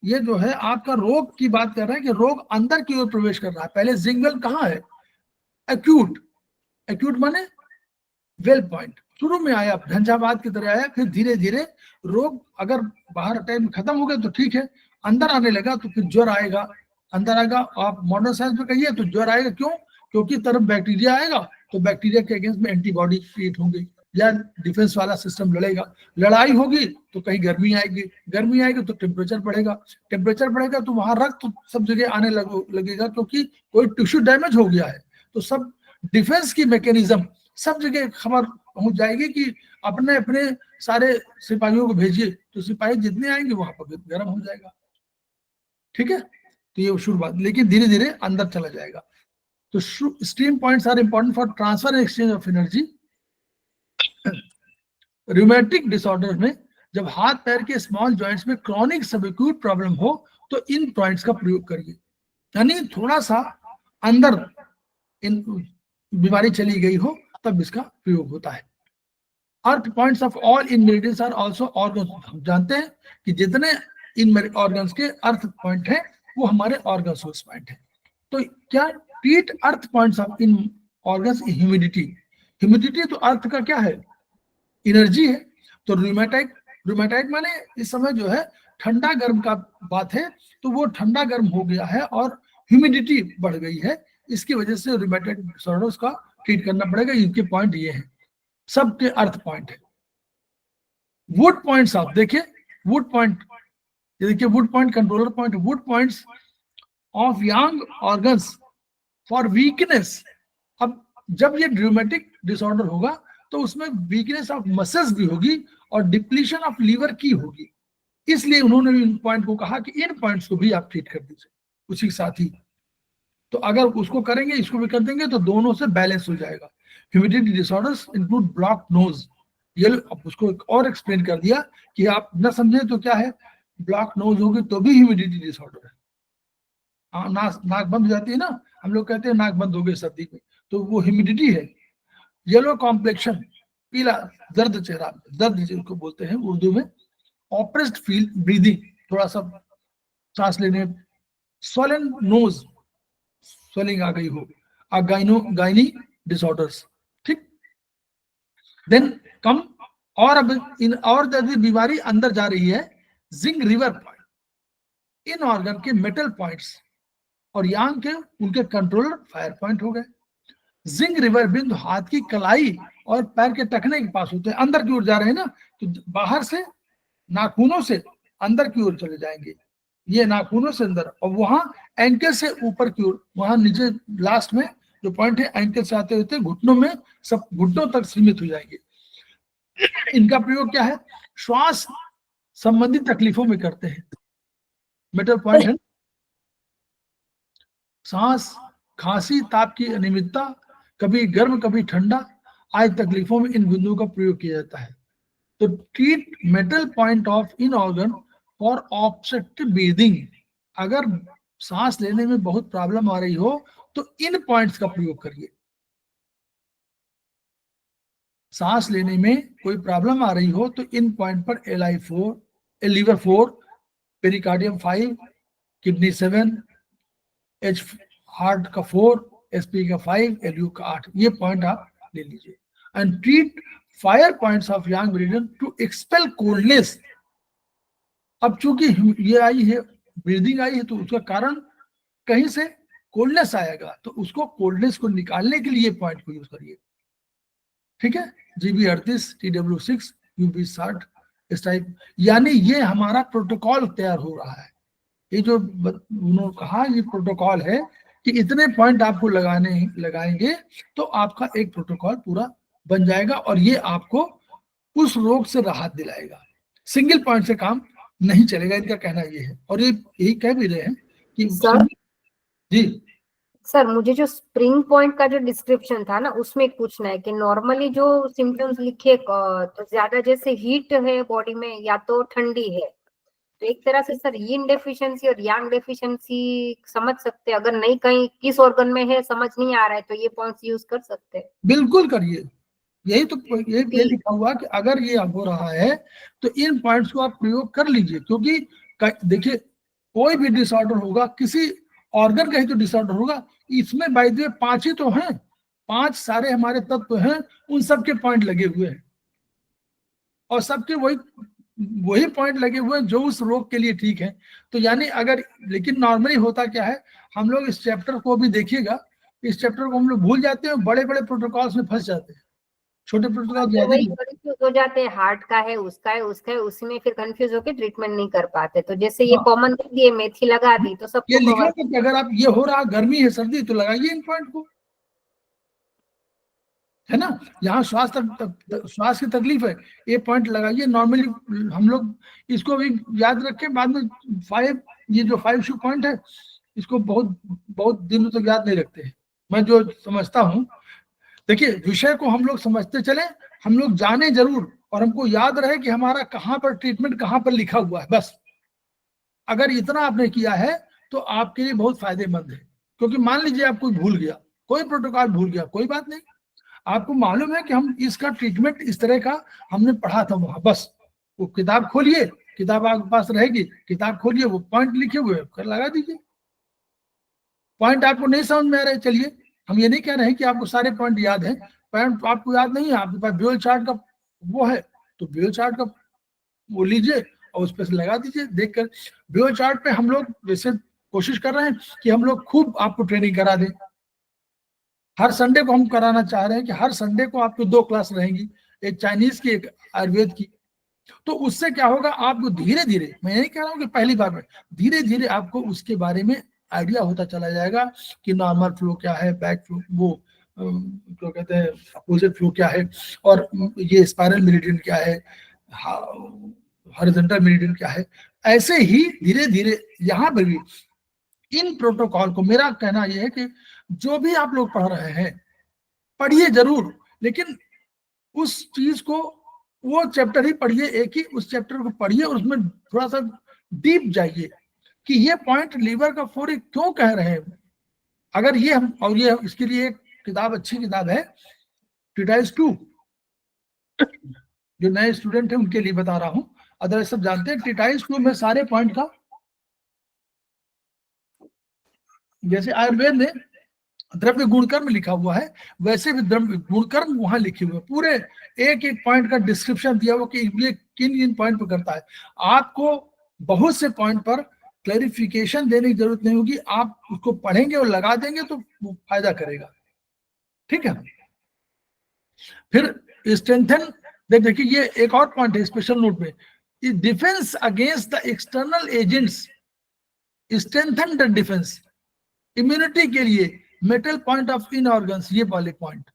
ये जो है आपका रोग की बात कर रहा है कि रोग अंदर की ओर प्रवेश कर रहा है। पहले जिंगल कहाँ है, एक्यूट, एक्यूट माने वेल पॉइंट, शुरू में आया झंझावात की तरह आया, फिर धीरे धीरे रोग अगर बाहर टाइम खत्म हो गया तो ठीक है, अंदर आने लगा तो फिर ज्वर आएगा, अंदर आएगा। आप मॉडर्न साइंस में कहिए तो ज्वर आएगा, क्यों, क्योंकि तरफ बैक्टीरिया आएगा, तो बैक्टीरिया के अगेंस्ट में एंटीबॉडी क्रिएट होंगे, या डिफेंस वाला सिस्टम लड़ेगा, लड़ाई होगी तो कहीं गर्मी आएगी, गर्मी आएगी तो टेम्परेचर बढ़ेगा, टेम्परेचर बढ़ेगा तो वहां रक्त सब जगह आने लगेगा, क्योंकि कोई टिश्यू डैमेज हो गया है, तो सब डिफेंस की मैकेनिज्म सब जगह खबर पहुंच जाएगी कि अपने अपने सारे सिपाहियों को भेजिए, तो सिपाही जितने आएंगे वहां पर गर्म हो जाएगा, ठीक है। तो ये शुरुआत, लेकिन धीरे धीरे अंदर चला जाएगा। तो stream points are important for transfer exchange of energy. Rheumatic disorder में जब हाथ पैर के स्मॉल जॉइंट्स में क्रॉनिक सबएक्यूट प्रॉब्लम हो तो इन पॉइंट्स का प्रयोग करिए, यानी थोड़ा सा अंदर इन बीमारी चली गई हो तब इसका प्रयोग होता है। Earth points of all in meridians are also organs, हम जानते हैं कि जितने इन ऑर्गन्स के अर्थ पॉइंट है वो हमारे ऑर्गन सोर्स पॉइंट है। तो क्या treat earth points of in organs, humidity, humidity तो अर्थ का क्या है, एनर्जी है। तो रूमेटाइड, रूमेटाइड माने इस समय जो है ठंडा गर्म का बात है, तो वो ठंडा गर्म हो गया है और ह्यूमिडिटी बढ़ गई है, इसकी वजह से रूमेटाइड डिसऑर्डर्स का ट्रीट करना पड़ेगा। इनके पॉइंट ये हैं, सबके अर्थ पॉइंट है। वुड पॉइंट्स आप देखिए, वुड पॉइंट, ये देखिए would point controller point, would points of Yang organs for weakness. अब जब ये ड्यूमेटिक डिसऑर्डर होगा तो उसमें वीकनेस ऑफ मसल्स भी होगी और डिप्लीशन ऑफ लीवर की होगी, इसलिए उन्होंने इन पॉइंट को कहा कि इन पॉइंट्स को भी आप ट्रीट कर दीजिए उसी के साथ ही। तो अगर उसको करेंगे इसको भी कर देंगे तो दोनों से बैलेंस हो जाएगा। Humidity disorders include block nose, ये उसको और एक्सप्लेन कर दिया कि आप न समझे तो क्या है, ब्लॉक नोज होगी तो भी ह्यूमिडिटी डिसऑर्डर है। नाक बंद हो जाती है ना, हम लोग कहते हैं नाक बंद हो गई सर्दी में, तो वो ह्यूमिडिटी है। येलो कॉम्प्लेक्शन, पीला दर्द चेहरा, दर्द जिसको बोलते हैं उर्दू में। ऑप्रेस्ड फील ब्रीदिंग, थोड़ा सा सांस लेने। स्वॉलन नोज, स्वेलिंग आ गई हो, गायनी डिसऑर्डर्स, ठीक। देन कम, और अब और यदि बीमारी अंदर जा रही है, जिंक रिवर पॉइंट, इन ऑर्गन के मेटल पॉइंट्स और यांग के उनके कंट्रोलर फायर पॉइंट हो गए। जिंक रिवर बिंदु हाथ की कलाई और पैर के टखने के पास होते हैं, अंदर की ओर जा रहे हैं ना, तो बाहर से नाखूनों से अंदर की ओर चले जाएंगे, ये नाखूनों से अंदर, और वहां एंकल से ऊपर की ओर, वहां नीचे लास्ट में जो पॉइंट है एंकल से आते होते घुटनों में, सब घुटनों तक सीमित हो जाएंगे। इनका प्रयोग क्या है, श्वास संबंधी तकलीफों में करते हैं, मेटल पॉइंट है। सांस, खांसी, ताप की अनियमितता, कभी गर्म कभी ठंडा आदि तकलीफों में इन बिंदुओं का प्रयोग किया जाता है। तो treat metal point of in organ for obstructive breathing, अगर सांस लेने में बहुत प्रॉब्लम आ रही हो तो इन पॉइंट्स का प्रयोग करिए। सांस लेने में कोई प्रॉब्लम आ रही हो तो इन पॉइंट पर LI4, liver 4, pericardium 5, kidney 7, H heart का 4, SP का 5, LU का 8, ये पॉइंट आप ले लीजिए। And treat fire points of yang breather to expel coldness. अब चूंकि ये आई है, ब्रीदिंग आई है, तो उसका कारण कहीं से कोल्डनेस आएगा, तो उसको कोल्डनेस को निकालने के लिए पॉइंट को यूज करिए, ठीक है। GB 38, TW 6, UB 60 इस टाइप, यानी ये हमारा प्रोटोकॉल तैयार हो रहा है। ये जो उन्होंने कहा ये प्रोटोकॉल है कि इतने पॉइंट आपको लगाएंगे तो आपका एक प्रोटोकॉल पूरा बन जाएगा, और ये आपको उस रोग से राहत दिलाएगा। सिंगल पॉइंट से काम नहीं चलेगा, इनका कहना ये है, और ये यही कह भी रहे हैं कि सर, जी सर मुझे जो स्प्रिंग पॉइंट का जो डिस्क्रिप्शन था ना, उसमें एक पूछना है कि नॉर्मली जो सिम्टम्स लिखे, तो ज्यादा जैसे हीट है बॉडी में या तो ठंडी है, तो एक तरह से सर यिन डेफिशिएंसी और यांग डेफिशिएंसी समझ सकते हैं। अगर नहीं कहीं किस ऑर्गन में है समझ नहीं आ रहा है तो ये पॉइंट्स यूज कर सकते हैं। बिल्कुल करिए, यही तो ये लिखा हुआ कि अगर ये हो रहा है तो इन पॉइंट्स को आप प्रयोग कर लीजिए, क्योंकि देखिए कोई भी डिसऑर्डर होगा, किसी ऑर्गन का ही तो डिसऑर्डर होगा, इसमें बाय द वे 5 ही तो हैं, 5 सारे हमारे तत्व हैं, उन सबके पॉइंट लगे हुए हैं, और सबके वही पॉइंट लगे हुए हैं जो उस रोग के लिए ठीक है। तो यानी अगर, लेकिन नॉर्मली होता क्या है, हम लोग इस चैप्टर को भी देखिएगा, इस चैप्टर को हम लोग भूल जाते हैं, बड़े बड़े प्रोटोकॉल्स में फंस जाते हैं, छोटे प्रोटोकॉल वही कंफ्यूज हो जाते हैं, हार्ट का है, उसका है, उसका है, उसी में फिर कंफ्यूज होकर ट्रीटमेंट नहीं कर पाते। तो जैसे ये कॉमन दिए, मेथी लगा दी तो सबको ये लिखा कि अगर आप ये हो रहा गर्मी है सर्दी तो लगाइए इन पॉइंट को, है ना। यहाँ श्वास की तकलीफ है, ये पॉइंट लगाइए। नॉर्मली हम लोग इसको भी याद रखें, बाद में 5, ये जो 5 शू पॉइंट है इसको बहुत दिनों तक याद नहीं रखते हैं। मैं जो समझता हूँ, देखिए विषय को हम लोग समझते चले, हम लोग जाने जरूर, और हमको याद रहे कि हमारा कहाँ पर ट्रीटमेंट कहाँ पर लिखा हुआ है, बस अगर इतना आपने किया है तो आपके लिए बहुत फायदेमंद है। क्योंकि मान लीजिए आप कोई भूल गया, कोई प्रोटोकॉल भूल गया, कोई बात नहीं, आपको मालूम है कि हम इसका ट्रीटमेंट इस तरह का हमने पढ़ा था वहां, बस वो किताब खोलिए, किताब आपके पास रहेगी, किताब खोलिए, वो पॉइंट लिखे हुए कर लगा दीजिए। पॉइंट आपको नहीं समझ में आ रहे, चलिए हम ये नहीं कह रहे हैं कि आपको सारे पॉइंट याद है, पॉइंट आपको याद नहीं है, आपके पास ब्यूल चार्ट का वो है तो ब्यूल चार्ट का वो लीजिए और उस पर लगा दीजिए देखकर। ब्यूल चार्ट पे हम लोग जैसे कोशिश कर रहे हैं कि हम लोग खूब आपको ट्रेनिंग करा दें, हर संडे को हम कराना चाह रहे हैं कि हर संडे को आपको 2 क्लास रहेंगी, एक चाइनीज की एक आयुर्वेद की। तो उससे क्या होगा, आपको धीरे धीरे, मैं नहीं कह रहा हूँ कि पहली बार में, धीरे धीरे आपको उसके बारे में आइडिया होता चला जाएगा कि नॉर्मल फ्लो क्या है, बैक फ्लो, वो क्या कहते हैं अपोजिट फ्लो क्या है, और ये स्पाइरल मेरिडियन क्या है, हॉरिजॉन्टल मेरिडियन क्या है। ऐसे ही धीरे धीरे यहाँ पर भी इन प्रोटोकॉल को, मेरा कहना यह है कि जो भी आप लोग पढ़ रहे हैं पढ़िए जरूर, लेकिन उस चीज को, वो चैप्टर ही पढ़िए, एक ही उस चैप्टर को पढ़िए और उसमें थोड़ा सा डीप जाइए कि ये पॉइंट लीवर का 4 क्यों कह रहे हैं। अगर ये हम, और ये इसके लिए एक किताब, अच्छी किताब है ट्रीटाइज 2, जो नए स्टूडेंट है उनके लिए बता रहा हूं, अदरवाइज सब जानते हैं। ट्रीटाइज 2 में सारे पॉइंट का, जैसे आयुर्वेद ने द्रव्य गुणकर्म लिखा हुआ है, वैसे भी द्रव्य गुणकर्म वहां लिखे हुए, पूरे एक एक पॉइंट का डिस्क्रिप्शन दिया हुआ कि ये किन किन पॉइंट पर करता है। आपको बहुत से पॉइंट पर क्लैरिफिकेशन देने की जरूरत नहीं होगी, आप उसको पढ़ेंगे और लगा देंगे तो वो फायदा करेगा। ठीक है, फिर स्ट्रेंथन, देखिए ये एक और पॉइंट है स्पेशल नोट में, defence against the external agents, strengthen the defence, immunity के लिए metal point of in organs, ये वाले पॉइंट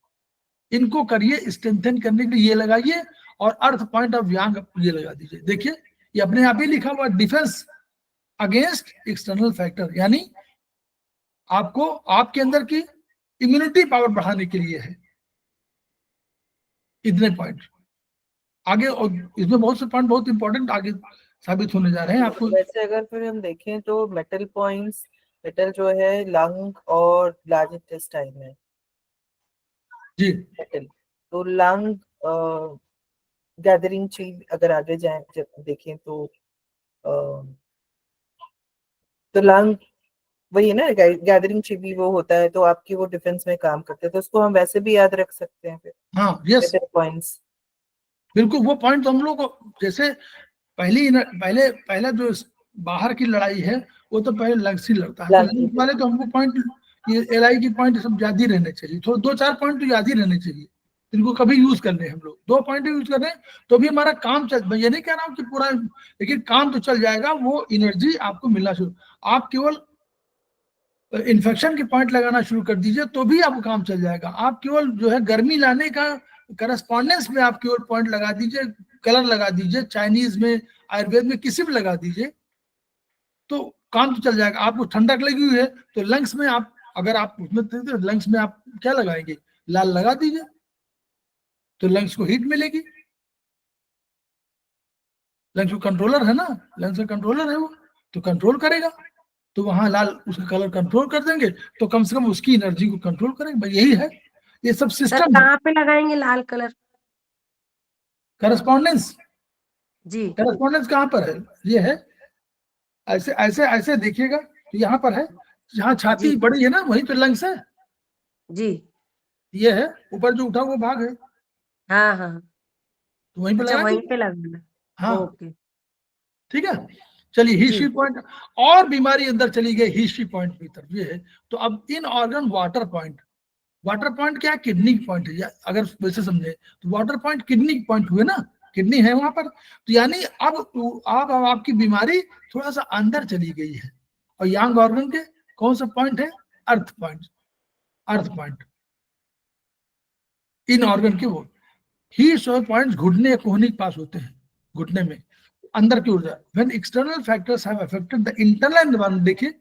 इनको करिए, स्ट्रेंथन करने के लिए ये लगाइए, और अर्थ पॉइंट ऑफ यांग ये लगा दीजिए। देखिए ये अपने आप ही लिखा हुआ, डिफेंस अगेंस्ट एक्सटर्नल फैक्टर, यानी आपको आपके अंदर की इम्यूनिटी पावर बढ़ाने के लिए है। इतने पॉइंट आगे, और इसमें बहुत से पॉइंट बहुत इंपॉर्टेंट आगे साबित होने जा रहे हैं आपको। वैसे अगर फिर हम देखें तो मेटल पॉइंट्स, मेटल जो है लंग और लार्ज इंटेस्टाइन में जी मेटल, तो लंग गैदरिंग चीज अगर आगे जाए जब देखें तो लंग वही है ना, गैदरिंग चिबी वो होता है, तो आपकी वो डिफेंस में काम करते हैं, तो उसको हम वैसे भी याद रख सकते हैं फिर हाँ, यस पॉइंट्स। बिल्कुल, वो पॉइंट तो हम लोग को, जैसे पहले जो बाहर की लड़ाई है वो तो पहले लंग्स ही लड़ता है, तो लंग्स वाले तो हमको पॉइंट, ये एलआई की पॉइंट सब याद ही रहने चाहिए, थोड़ा 2-4 पॉइंट तो याद ही रहने चाहिए, इनको कभी यूज करने हम लोग 2 पॉइंट यूज कर रहे हैं तो भी हमारा काम चल, मैं ये नहीं कह रहा हूँ कि पूरा, लेकिन काम तो चल जाएगा, वो एनर्जी आपको मिलना शुरू, आप केवल इन्फेक्शन के पॉइंट लगाना शुरू कर दीजिए तो भी आपको काम चल जाएगा। आप केवल जो है गर्मी लाने का करस्पॉन्डेंस में आप केवल पॉइंट लगा दीजिए, कलर लगा दीजिए, चाइनीज में, आयुर्वेद में, किसी में लगा दीजिए तो काम तो चल जाएगा। आपको ठंडक लगी हुई है तो लंग्स में आप, अगर आप उसमें तो लंग्स में आप क्या लगाएंगे, लाल लगा दीजिए तो लंग्स को हीट मिलेगी। लंग्स को कंट्रोलर है ना, लंग्स का कंट्रोलर है वो, तो कंट्रोल करेगा, तो वहां लाल उसका कलर कंट्रोल कर देंगे तो कम से कम उसकी एनर्जी को कंट्रोल करेंगे। यही है, ये सब सर सिस्टम। कहाँ पे लगाएंगे लाल कलर? करस्पॉन्डेंस, जी करस्पॉन्डेंस कहाँ पर है, ये है, ऐसे ऐसे ऐसे देखिएगा तो यहाँ पर है, जहाँ छाती जी बड़ी है ना वहीं पे लंग्स है, जी ये है ऊपर जो उठा हुआ भाग है हाँ हाँ, तो वहीं पे अच्छा लगा वहीं दीजिए। पे लगाना। हाँ ओके ठीक है, चलिए जी हिस्ट्री पॉइंट और बीमारी अंदर चली गई, हिस्ट्री पॉइंट की तरफ ये है। तो अब इन organ water point, water point क्या है, किडनी पॉइंट है, या अगर वैसे समझे तो वाटर पॉइंट किडनी पॉइंट हुए ना, किडनी है वहां पर, तो यानी अब आपकी बीमारी थोड़ा सा अंदर चली गई है। और यांग ऑर्गन के कौन सा पॉइंट है, अर्थ पॉइंट, अर्थ पॉइंट इन ऑर्गन के वो ही सो पॉइंट्स घुटने या कोहनी के पास होते हैं, घुटने में अंदर की ऊर्जा। When external factors have affected the internal environment, देखिए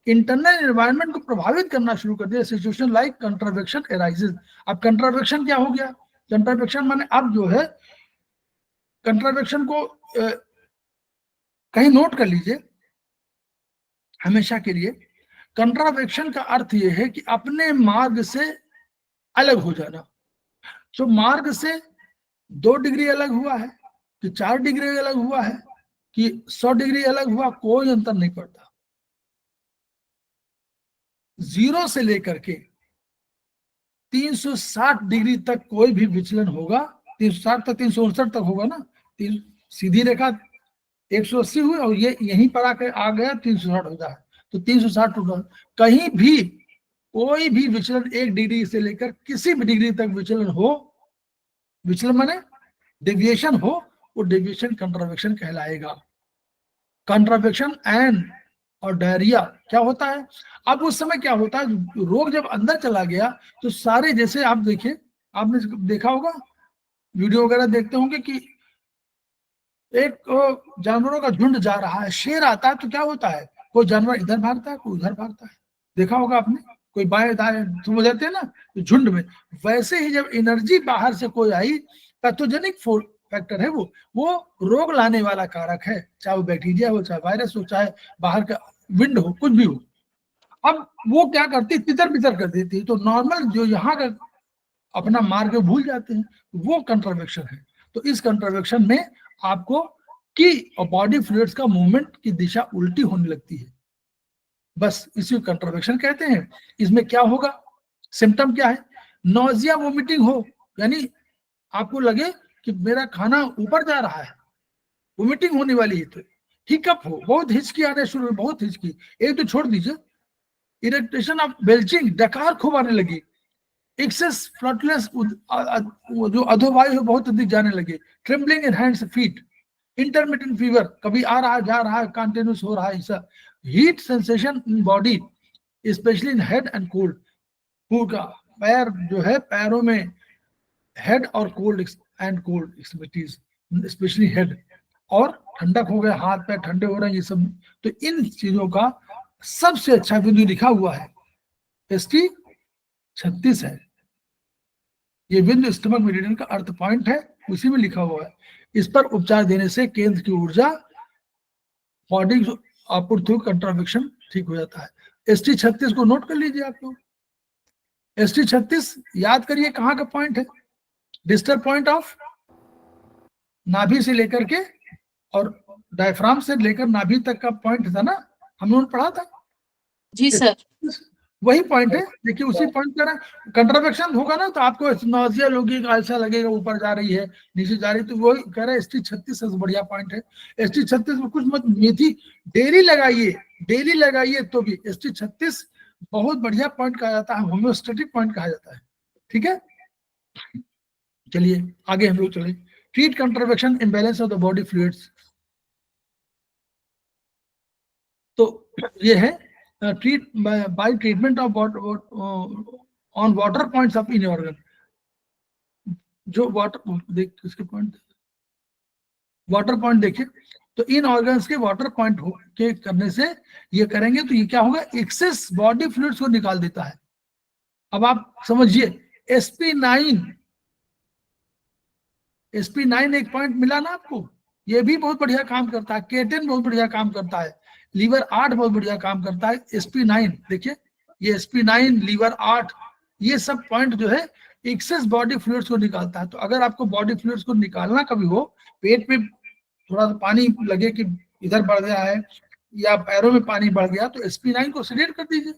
इंटरनल एनवायरनमेंट को प्रभावित करना शुरू कर दिया, सिचुएशन लाइक कंट्रावेक्शन अराइजेस। अब कंट्रावेक्शन क्या हो गया, कंट्रावेक्शन माने अब जो है, कंट्रावेक्शन को कहीं नोट कर लीजिए हमेशा के लिए, कंट्रावेक्शन का अर्थ यह है कि अपने मार्ग से अलग हो जाना। तो मार्ग से 2 डिग्री अलग हुआ है कि 4 डिग्री अलग हुआ है कि 100 डिग्री अलग हुआ, कोई अंतर नहीं पड़ता। 0 से लेकर के 360 डिग्री तक कोई भी विचलन होगा, 360 तक 369 तक होगा ना, सीधी रेखा 180 हुई और ये यहीं पर आकर आ गया 360 हो जाए तो 360 टूटा, कहीं भी कोई भी विचलन 1 डिग्री से लेकर किसी भी डिग्री तक विचलन हो, विचलन माने डेविएशन हो, वो डेविएशन कंट्रावेक्शन कहलाएगा। कंट्रावेक्शन एंड और डायरिया क्या होता है, अब उस समय क्या होता है, रोग जब अंदर चला गया तो सारे, जैसे आप देखिए, आपने देखा होगा वीडियो वगैरह देखते होंगे कि एक जानवरों का झुंड जा रहा है, शेर आता है तो क्या होता है, कोई जानवर इधर भागता है कोई उधर भागता है, देखा होगा आपने, कोई बाएं दाएं समझ जाते हैं ना, तो झुंड में। वैसे ही जब एनर्जी बाहर से कोई आई, पैथोजेनिक फैक्टर है वो रोग लाने वाला कारक है, चाहे वो बैक्टीरिया हो, चाहे वायरस हो, चाहे बाहर का विंड हो, कुछ भी हो। अब वो क्या करती, तितर बितर कर देती है, तो नॉर्मल जो यहाँ का अपना मार्ग भूल जाते हैं, वो कंट्रावेक्शन है। तो इस कंट्रावेक्शन में आपको की और बॉडी फ्लूइड्स का मूवमेंट की दिशा उल्टी होने लगती है, बस इसी को कंट्रावेक्शन कहते हैं। इसमें क्या होगा, सिम्टम क्या है, नोजिया वोमिटिंग हो, यानी आपको लगे कि मेरा खाना ऊपर जा रहा है, वोमिटिंग होने वाली है। तो हिकअप हो, बहुत हिचकी आने शुरू हुई, बहुत हिचकी, एक तो छोड़ दीजिए, इरिटेशन ऑफ बेल्चिंग, डकार खूब आने लगी, एक्सेस फ्लटलेस, जो अधोवायु है बहुत अधिक जाने लगे, trembling in hands feet, intermittent fever, कभी आ रहा है जा रहा है, कंटिन्यूस हो रहा है ऐसा, heat sensation in body specially in head and cold, पूरा पैर जो है, पैरों में हेड और cold and cold extremities, specially head, और ठंडक हो गया, हाथ पैर ठंडे हो रहे हैं, ये सब। तो इन चीजों का सबसे अच्छा बिंदु लिखा हुआ है ST 36 है, ये बिंदु स्टमक मेरिडियन का अर्थ पॉइंट है, उसी में लिखा हुआ है। इस पर उपचार देने से केंद्र की ऊर्जा बॉडी आपूर्ति कंट्रावेक्शन ठीक हो जाता है। ST 36 को नोट कर लीजिए आप लोग। ST 36 याद करिए कहाँ का पॉइंट है, डिस्टल पॉइंट ऑफ नाभि से लेकर के और डायफ्राम से लेकर नाभि तक का पॉइंट था ना, हम लोगों ने पढ़ा था। जी सर। वही पॉइंट है, देखिए उसी पॉइंट पर कंट्रावेक्शन होगा ना तो आपको नोजिया लोगी, ऐसा लगेगा ऊपर जा रही है नीचे जा रही है, तो वही कह रहे हैं ST 36 सबसे बढ़िया पॉइंट है। ST 36 में कुछ मत, मेथी डेली लगाइए तो भी ST 36 बहुत बढ़िया पॉइंट कहा जाता है, होम्योस्टेटिक पॉइंट कहा जाता है। ठीक है, चलिए आगे हम लोग चले। Treat contravection imbalance of the body fluids, तो ये है treat by treatment of on water points of any organ, जो वाटर देख इसके पॉइंट, वाटर पॉइंट देखिए, तो इन ऑर्गन्स के वाटर पॉइंट के करने से ये करेंगे तो ये क्या होगा, एक्सेस बॉडी फ्लूइड्स को निकाल देता है। अब आप समझिए SP9 एक पॉइंट मिला ना आपको, ये भी बहुत बढ़िया काम करता है, केटेन बहुत बढ़िया काम करता है, लीवर 8 बहुत बढ़िया काम करता है। SP9 देखिए, ये SP9 लीवर 8 ये सब पॉइंट जो है एक्सेस बॉडी फ्लूइड्स को निकालता है। तो अगर आपको बॉडी फ्लूइड्स को निकालना कभी हो, पेट में थोड़ा सा पानी लगे कि इधर बढ़ गया है या पैरों में पानी बढ़ गया, तो SP9 को सिलेक्ट कर दीजिए,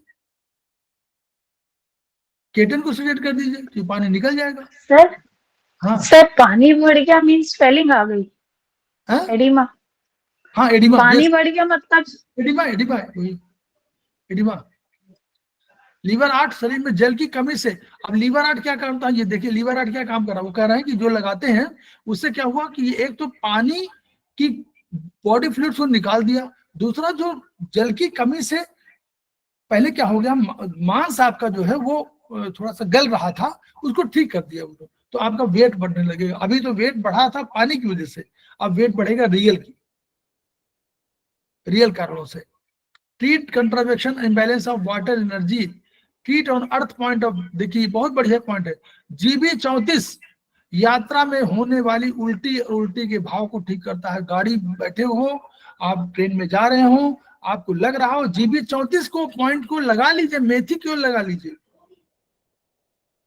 केटन को सिलेक्ट कर दीजिए, तो पानी निकल जाएगा। सर हाँ सर, पानी बढ़ गया मीन्स स्वेलिंग आ गई, एडिमा। हाँ एडिमा, पानी बढ़ गया मतलब एडिमा एडिमा लीवर 8 शरीर में जल की कमी से। अब लीवर 8 क्या करता है, ये देखिए लीवर 8 क्या काम कर रहा है, वो कह रहे हैं कि जो लगाते हैं उससे क्या हुआ कि एक तो पानी की बॉडी फ्लूइड्स को निकाल दिया, दूसरा जो जल की कमी से पहले क्या हो गया, मांस आपका जो है वो थोड़ा सा गल रहा था, उसको ठीक कर दिया उनको, तो आपका वेट बढ़ने लगेगा। अभी तो वेट बढ़ा था पानी की वजह से, अब वेट बढ़ेगा रियल कारणों से। Treat contravection imbalance of water energy, treat on earth point of, देखिए बहुत बढ़िया पॉइंट है। GB 34 यात्रा में होने वाली उल्टी के भाव को ठीक करता है। गाड़ी बैठे हो, आप ट्रेन में जा रहे हो, आपको लग रहा हो, GB 34 को पॉइंट को लगा लीजिए, मेथी क्यों लगा लीजिए,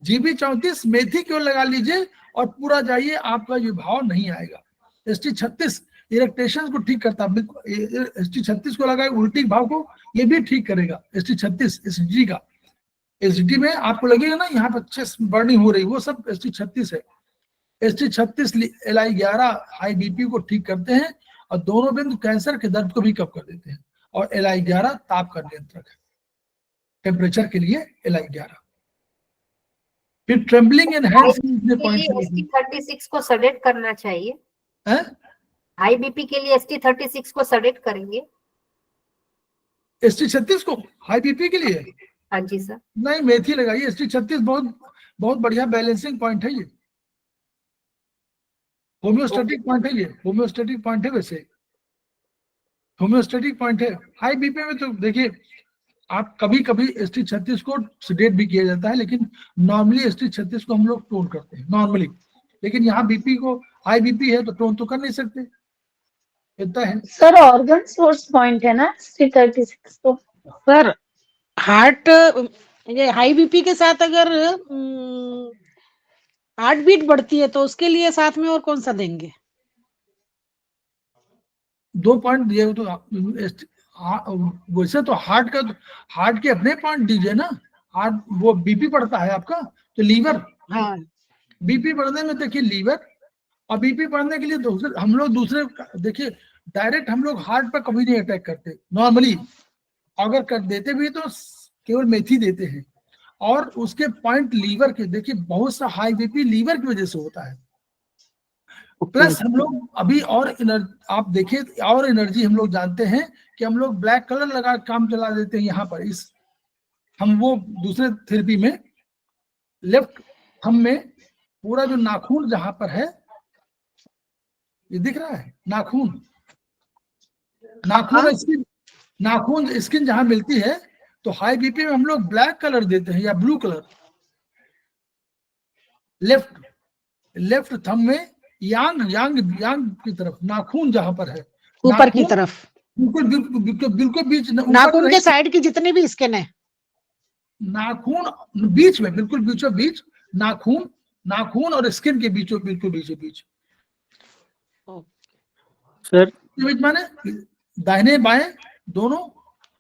GB 34 मेथी क्यों लगा लीजिए और पूरा जाइए, आपका ये भाव नहीं आएगा। ST 36 इरेक्टेशन को ठीक करता है, ST 36 को लगाए उल्टी भाव को, ये भी ठीक करेगा। ST 36 एसिडिटी का, एसिडिटी में आपको लगेगा ना यहाँ पर चेस्ट बर्निंग हो रही, वो सब ST 36 है। ST 36 LI11 हाई BP को ठीक करते हैं और दोनों बिंदु कैंसर के दर्द को भी कम कर देते हैं, और LI11 ताप का नियंत्रक है, टेम्परेचर के लिए LI11। फिर ट्रेम्बलिंग इन हैंड्स, ST 36 को सेडेट करना चाहिए, हाई BP के लिए ST 36 को सेडेट करेंगे, ST 36 को हाई BP के लिए। हाँ जी सर। नहीं, मेथी लगाइए, ST 36 बहुत बढ़िया बैलेंसिंग पॉइंट है, ये होम्योस्टेटिक पॉइंट है, ये होम्योस्टेटिक पॉइंट है, वैसे होम्योस्टेटिक पॉइंट है। हाई बीपी में तो देखिए आप कभी कभी ST 36 को सेडेट भी किया जाता है, लेकिन नॉर्मली ST 36 को हम लोग टोन करते हैं नॉर्मली, लेकिन यहाँ बीपी को हाई बीपी है तो टोन तो कर नहीं सकते, इतना है। सर ऑर्गन सोर्स पॉइंट है ना ST 36 तो। सर हार्ट, ये हाई बीपी के साथ अगर हार्ट बीट बढ़ती है तो उसके लिए साथ में और कौन सा देंगे? 2 पॉइंट दिए तो वैसे तो हार्ट के अपने पॉइंट दीजिए ना। हार्ट वो बीपी बढ़ता है आपका, तो लीवर, हाँ बीपी बढ़ने में देखिए लीवर, और बीपी बढ़ने के लिए दूसरे हम लोग देखिए डायरेक्ट हम लोग हार्ट पर कभी नहीं अटैक करते नॉर्मली, अगर कर देते भी तो केवल मेथी देते हैं। और उसके पॉइंट लीवर के, देखिए बहुत सा हाई बीपी लीवर की वजह से होता है। प्लस हम लोग अभी और आप देखिए और एनर्जी हम लोग जानते हैं कि हम लोग ब्लैक कलर लगा काम चला देते हैं यहाँ पर। इस हम वो दूसरे थेरेपी में लेफ्ट थंब में पूरा जो नाखून जहां पर है, ये दिख रहा है नाखून, नाखून स्किन जहां मिलती है, तो हाई बीपी में हम लोग ब्लैक कलर देते हैं या ब्लू कलर। लेफ्ट थंब में यांग की तरफ नाखून जहां पर है, ऊपर की तरफ, बिल्कुल बीच, नाखून के साइड की जितनी भी स्किन है, नाखून बीच में, बिल्कुल बीचों बीच नाखून और स्किन के बिल्कुल बीचों बीच सर। बीच माने दाहिने बाएं दोनों,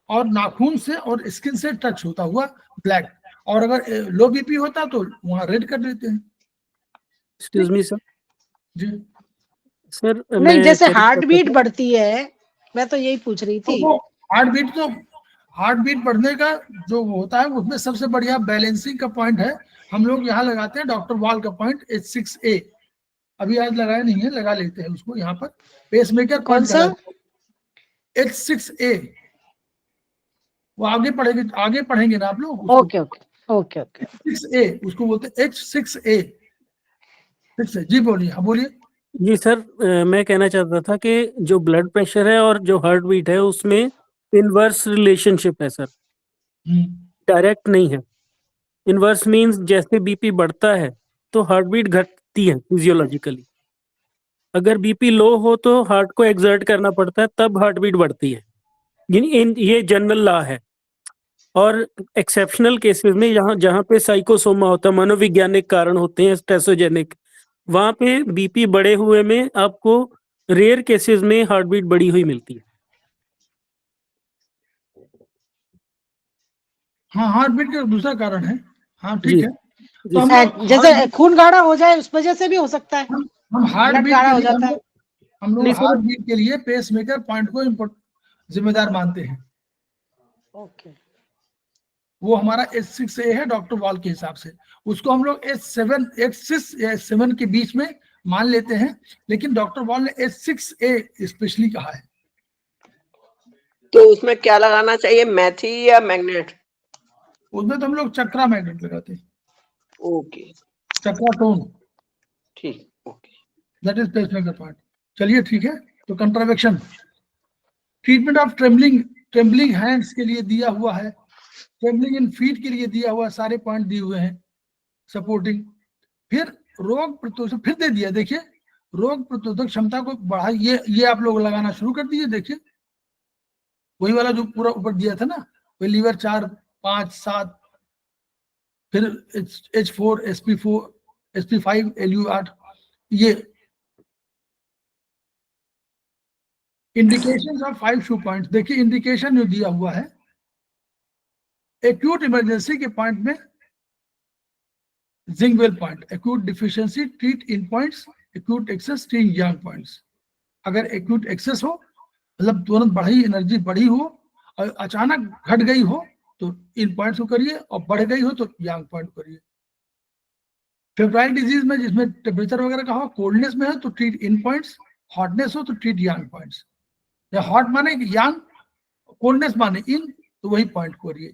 और नाखून से और स्किन से टच होता हुआ ब्लैक। और अगर लो बीपी होता तो वहां रेड कर देते हैं। Excuse me sir. जी सर नहीं जैसे हार्ट बीट बढ़ती है, मैं तो यही पूछ रही थी। तो हार्ट बीट बढ़ने का जो होता है उसमें सबसे बढ़िया बैलेंसिंग का पॉइंट है, हम लोग यहाँ लगाते हैं डॉक्टर वॉल का पॉइंट H6A। अभी आज लगाया नहीं है, लगा लेते हैं उसको यहाँ पर। पेसमेकर कौन सा? H6A, वो आगे पढ़ेंगे ना आप लोग। ओके। H6A उसको बोलते हैं H6A। जी बोलिए। हाँ बोलिए। जी सर, मैं कहना चाहता था कि जो ब्लड प्रेशर है और जो हार्ट बीट है उसमें इनवर्स रिलेशनशिप है सर, डायरेक्ट नहीं है। इनवर्स मींस जैसे बीपी बढ़ता है तो हार्ट बीट घटती है फिजियोलॉजिकली। अगर बीपी लो हो तो हार्ट को एक्सर्ट करना पड़ता है, तब हार्ट बीट बढ़ती है। ये जनरल लॉ है। और एक्सेप्शनल केसेस में जहाँ पे साइकोसोमा होता है, मनोवैज्ञानिक कारण होते हैं स्ट्रेसोजेनिक, वहां पे बीपी बढ़े हुए में आपको रेयर केसेस में हार्ट बीट बढ़ी हुई मिलती है। हाँ, हार्ट बीट का दूसरा कारण है। हाँ ठीक है। तो जैसे खून गाढ़ा हो जाए उस वजह से भी हो सकता है, हम हार्ट बीट गाढ़ा हो जाता है। हम लोग हार्ट बीट के लिए पेसमेकर पॉइंट को जिम्मेदार मानते हैं। ओके, वो हमारा H6A है डॉक्टर वॉल के हिसाब से। उसको हम लोग H6 या H7 के बीच में मान लेते हैं, लेकिन डॉक्टर वॉल ने H6A स्पेशली कहा है। तो उसमें क्या लगाना चाहिए, मेथी या मैग्नेट? उसमें तो हम लोग चक्रा मैग्नेट लगाते हैं। ओके, चक्रा टोन, ठीक, okay, that is pacemaker point. चलिए ठीक है। तो कंट्रावेक्शन, ट्रीटमेंट ऑफ ट्रेम्बलिंग हैंड्स के लिए दिया हुआ है, ट्रेम्बलिंग इन फीट के लिए दिया हुआ, सारे पॉइंट दिए हुए हैं सपोर्टिंग। फिर रोग प्रतिरोधक फिर दे दिया, देखिए रोग प्रतिरोधक क्षमता को बढ़ाई, ये आप लोग लगाना शुरू कर दीजिए। देखिए वही वाला जो पूरा ऊपर दिया था ना, वही लीवर 4, 5, 7, फिर H4, SP4, SP5, LU8। ये इंडिकेशंस ऑफ 5 शू पॉइंट्स, देखिए इंडिकेशन जो दिया हुआ है एक्यूट इमरजेंसी के पॉइंट में jing well point, acute deficiency treat in points, acute excess treat young points. अगर एक्यूट एक्सेस हो मतलब तुरंत बढ़ी एनर्जी बढ़ी हो और अचानक घट गई हो तो इन पॉइंट्स को करिए, और बढ़ गई हो तो यंग पॉइंट करिए। फेब्राइल डिजीज में जिसमें टेम्परेचर वगैरह का हो, कोल्डनेस में है तो ट्रीट इन पॉइंट्स, हॉटनेस हो तो ट्रीट यंग पॉइंट्स। या हॉट माने यंग, कोल्डनेस माने इन, तो वही पॉइंट करिए।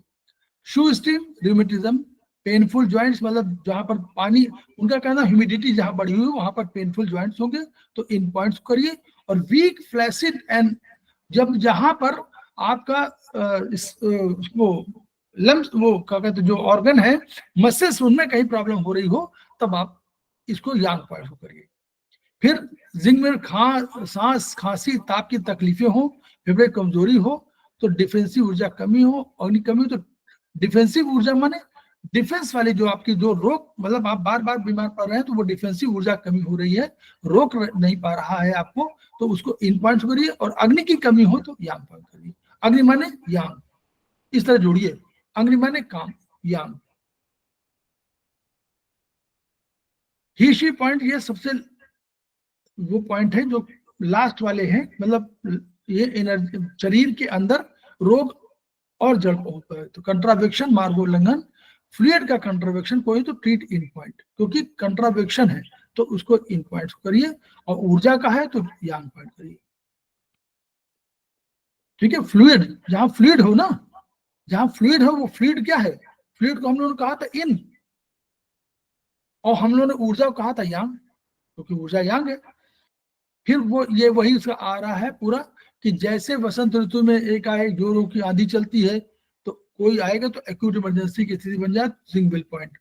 शू स्टीम, रूमेटिज्म, पेनफुल जॉइंट्स, मतलब जहां पर पानी, उनका कहना ह्यूमिडिटी जहां बढ़ी हुई वहां पर पेनफुल जॉइंट्स होंगे तो इन पॉइंट्स करिए। और वीक फ्लैसिड एंड, जब जहां पर आपका वो लम्स, वो क्या कहते हैं जो ऑर्गन है मसल्स, उनमें कहीं प्रॉब्लम हो रही हो तब आप इसको यांग पॉइंट को करिए। फिर जिंग में सांस, खांसी, ताप की तकलीफें हो, फेफड़े कमजोरी हो तो डिफेंसिव ऊर्जा कमी हो, अग्नि कमी हो तो डिफेंसिव ऊर्जा माने डिफेंस वाली जो आपकी जो रोग, मतलब आप बार बार बीमार पड़ रहे हैं तो वो डिफेंसिव ऊर्जा कमी हो रही है, रोक नहीं पा रहा है आपको, तो उसको इन पॉइंट्स करिए। और अग्नि की कमी हो तो यांग पॉइंट करिए। अग्नि माने यांग, इस तरह जोड़िए, अग्नि माने काम, यांग। ही शी पॉइंट ये सबसे वो पॉइंट है जो लास्ट वाले हैं, मतलब ये एनर्जी शरीर के अंदर रोग और जड़ होता है। तो कंट्रावेक्शन मार्गोल्लंघन, फ्लूइड का कंट्रावेक्शन कोई तो ट्रीट इन पॉइंट, क्योंकि कंट्रावेक्शन है तो उसको इन पॉइंट करिए, और ऊर्जा का है तो यांग पॉइंट करिए। ठीक है, फ्लूइड, जहां फ्लूइड हो ना, जहां फ्लूइड हो, वो फ्लूइड क्या है, फ्लूइड को हम लोगों ने कहा था इन, और हम लोगों ने ऊर्जा को कहा था यांग, क्योंकि ऊर्जा यांग है। फिर वो ये वही उसका आ रहा है पूरा, कि जैसे वसंत ऋतु में एक आए जोरों की आंधी चलती है, तो कोई आएगा तो एक्यूट इमरजेंसी की स्थिति बन जाए, सिंगल पॉइंट।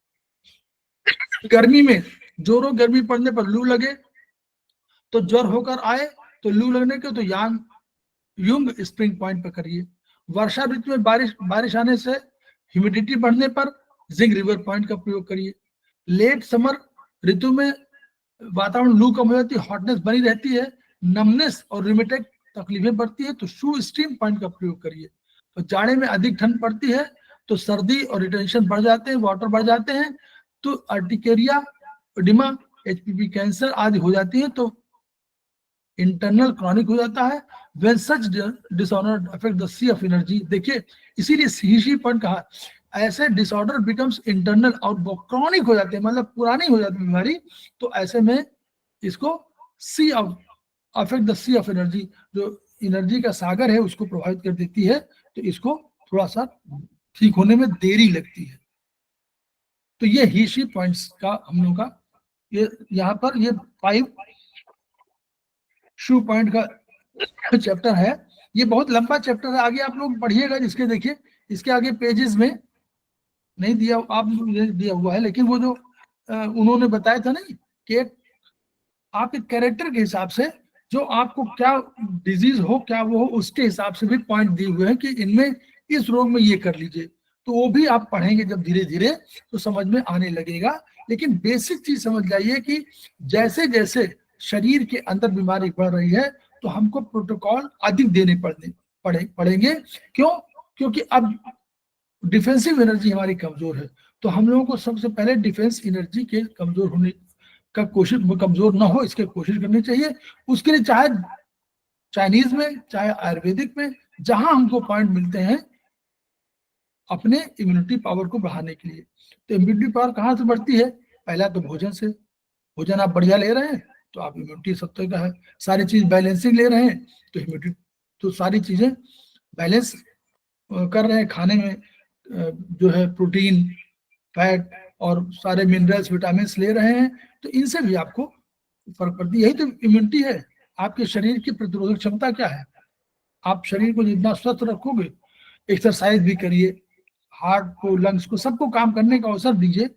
गर्मी में जोरों गर्मी पड़ने पर लू लगे तो ज्वर होकर आए, तो लू लगने के तो यांग युंग स्प्रिंग पॉइंट पर करिए। वर्षा ऋतु में बारिश आने से ह्यूमिडिटी बढ़ने पर जिंग रिवर पॉइंट का प्रयोग करिए। लेट समर ऋतु में वातावरण लू कम हो जाती है, हॉटनेस बनी रहती है, नमनेस और रिमेटिक तकलीफें बढ़ती है, तो शू स्ट्रीम पॉइंट का प्रयोग करिए। तो जाड़े में अधिक ठंड पड़ती है तो सर्दी और रिटेंशन बढ़ जाते हैं, वाटर बढ़ जाते हैं, तो अर्टिकेरिया, एडिमा, एचपीवी कैंसर आदि हो जाती है, तो इंटरनल क्रॉनिक हो जाता है। When such disorder affect the sea of energy, देखिए इसीलिए सी पॉइंट कहा, ऐसे डिसऑर्डर बिकम्स इंटरनल और क्रॉनिक हो जाते हैं, मतलब पुरानी हो जाती है बीमारी, तो ऐसे में इसको sea of affect the sea of energy, जो एनर्जी का सागर है उसको प्रभावित कर देती है, तो इसको थोड़ा सा ठीक होने में देरी लगती है। तो ये ही शी पॉइंट्स का हम लोग का ये यहाँ पर ये 5 शू पॉइंट का चैप्टर है। ये बहुत लंबा चैप्टर है, आगे आप लोग पढ़िएगा, जिसके देखिए इसके आगे पेजेस में नहीं दिया, आप दिया हुआ है, लेकिन वो जो उन्होंने बताया था ना कि आपके कैरेक्टर के हिसाब से जो आपको क्या डिजीज हो, क्या वो हो, उसके हिसाब से भी पॉइंट दिए हुए हैं कि इनमें इस रोग में ये कर लीजिए, तो वो भी आप पढ़ेंगे जब धीरे धीरे तो समझ में आने लगेगा। लेकिन बेसिक चीज समझ जाइए कि जैसे जैसे शरीर के अंदर बीमारी बढ़ रही है तो हमको प्रोटोकॉल अधिक देने पड़ेंगे। क्यों? क्योंकि अब डिफेंसिव एनर्जी हमारी कमजोर है, तो हम लोगों को सबसे पहले डिफेंस एनर्जी के कमजोर होने का कमजोर ना हो इसकी कोशिश करनी चाहिए। उसके लिए चाहे चाइनीज में चाहे आयुर्वेदिक में जहां हमको पॉइंट मिलते हैं अपने इम्यूनिटी पावर को बढ़ाने के लिए। तो इम्यूनिटी पावर कहाँ से बढ़ती है? पहला तो भोजन से, भोजन आप बढ़िया ले रहे हैं तो आप इम्यूनिटी सत्तर का है, सारी चीज बैलेंसिंग ले रहे हैं तो इम्यूनिटी, तो सारी चीजें बैलेंस कर रहे हैं, खाने में जो है प्रोटीन, फैट और सारे मिनरल्स, विटामिन ले रहे हैं, तो इनसे भी आपको फर्क पड़ती है। यही तो इम्यूनिटी है। आपके शरीर की प्रतिरोधक क्षमता क्या है? आप शरीर को जितना स्वस्थ रखोगे, एक्सरसाइज भी करिए, हार्ट को, लंग्स को, सबको काम करने का अवसर दीजिए,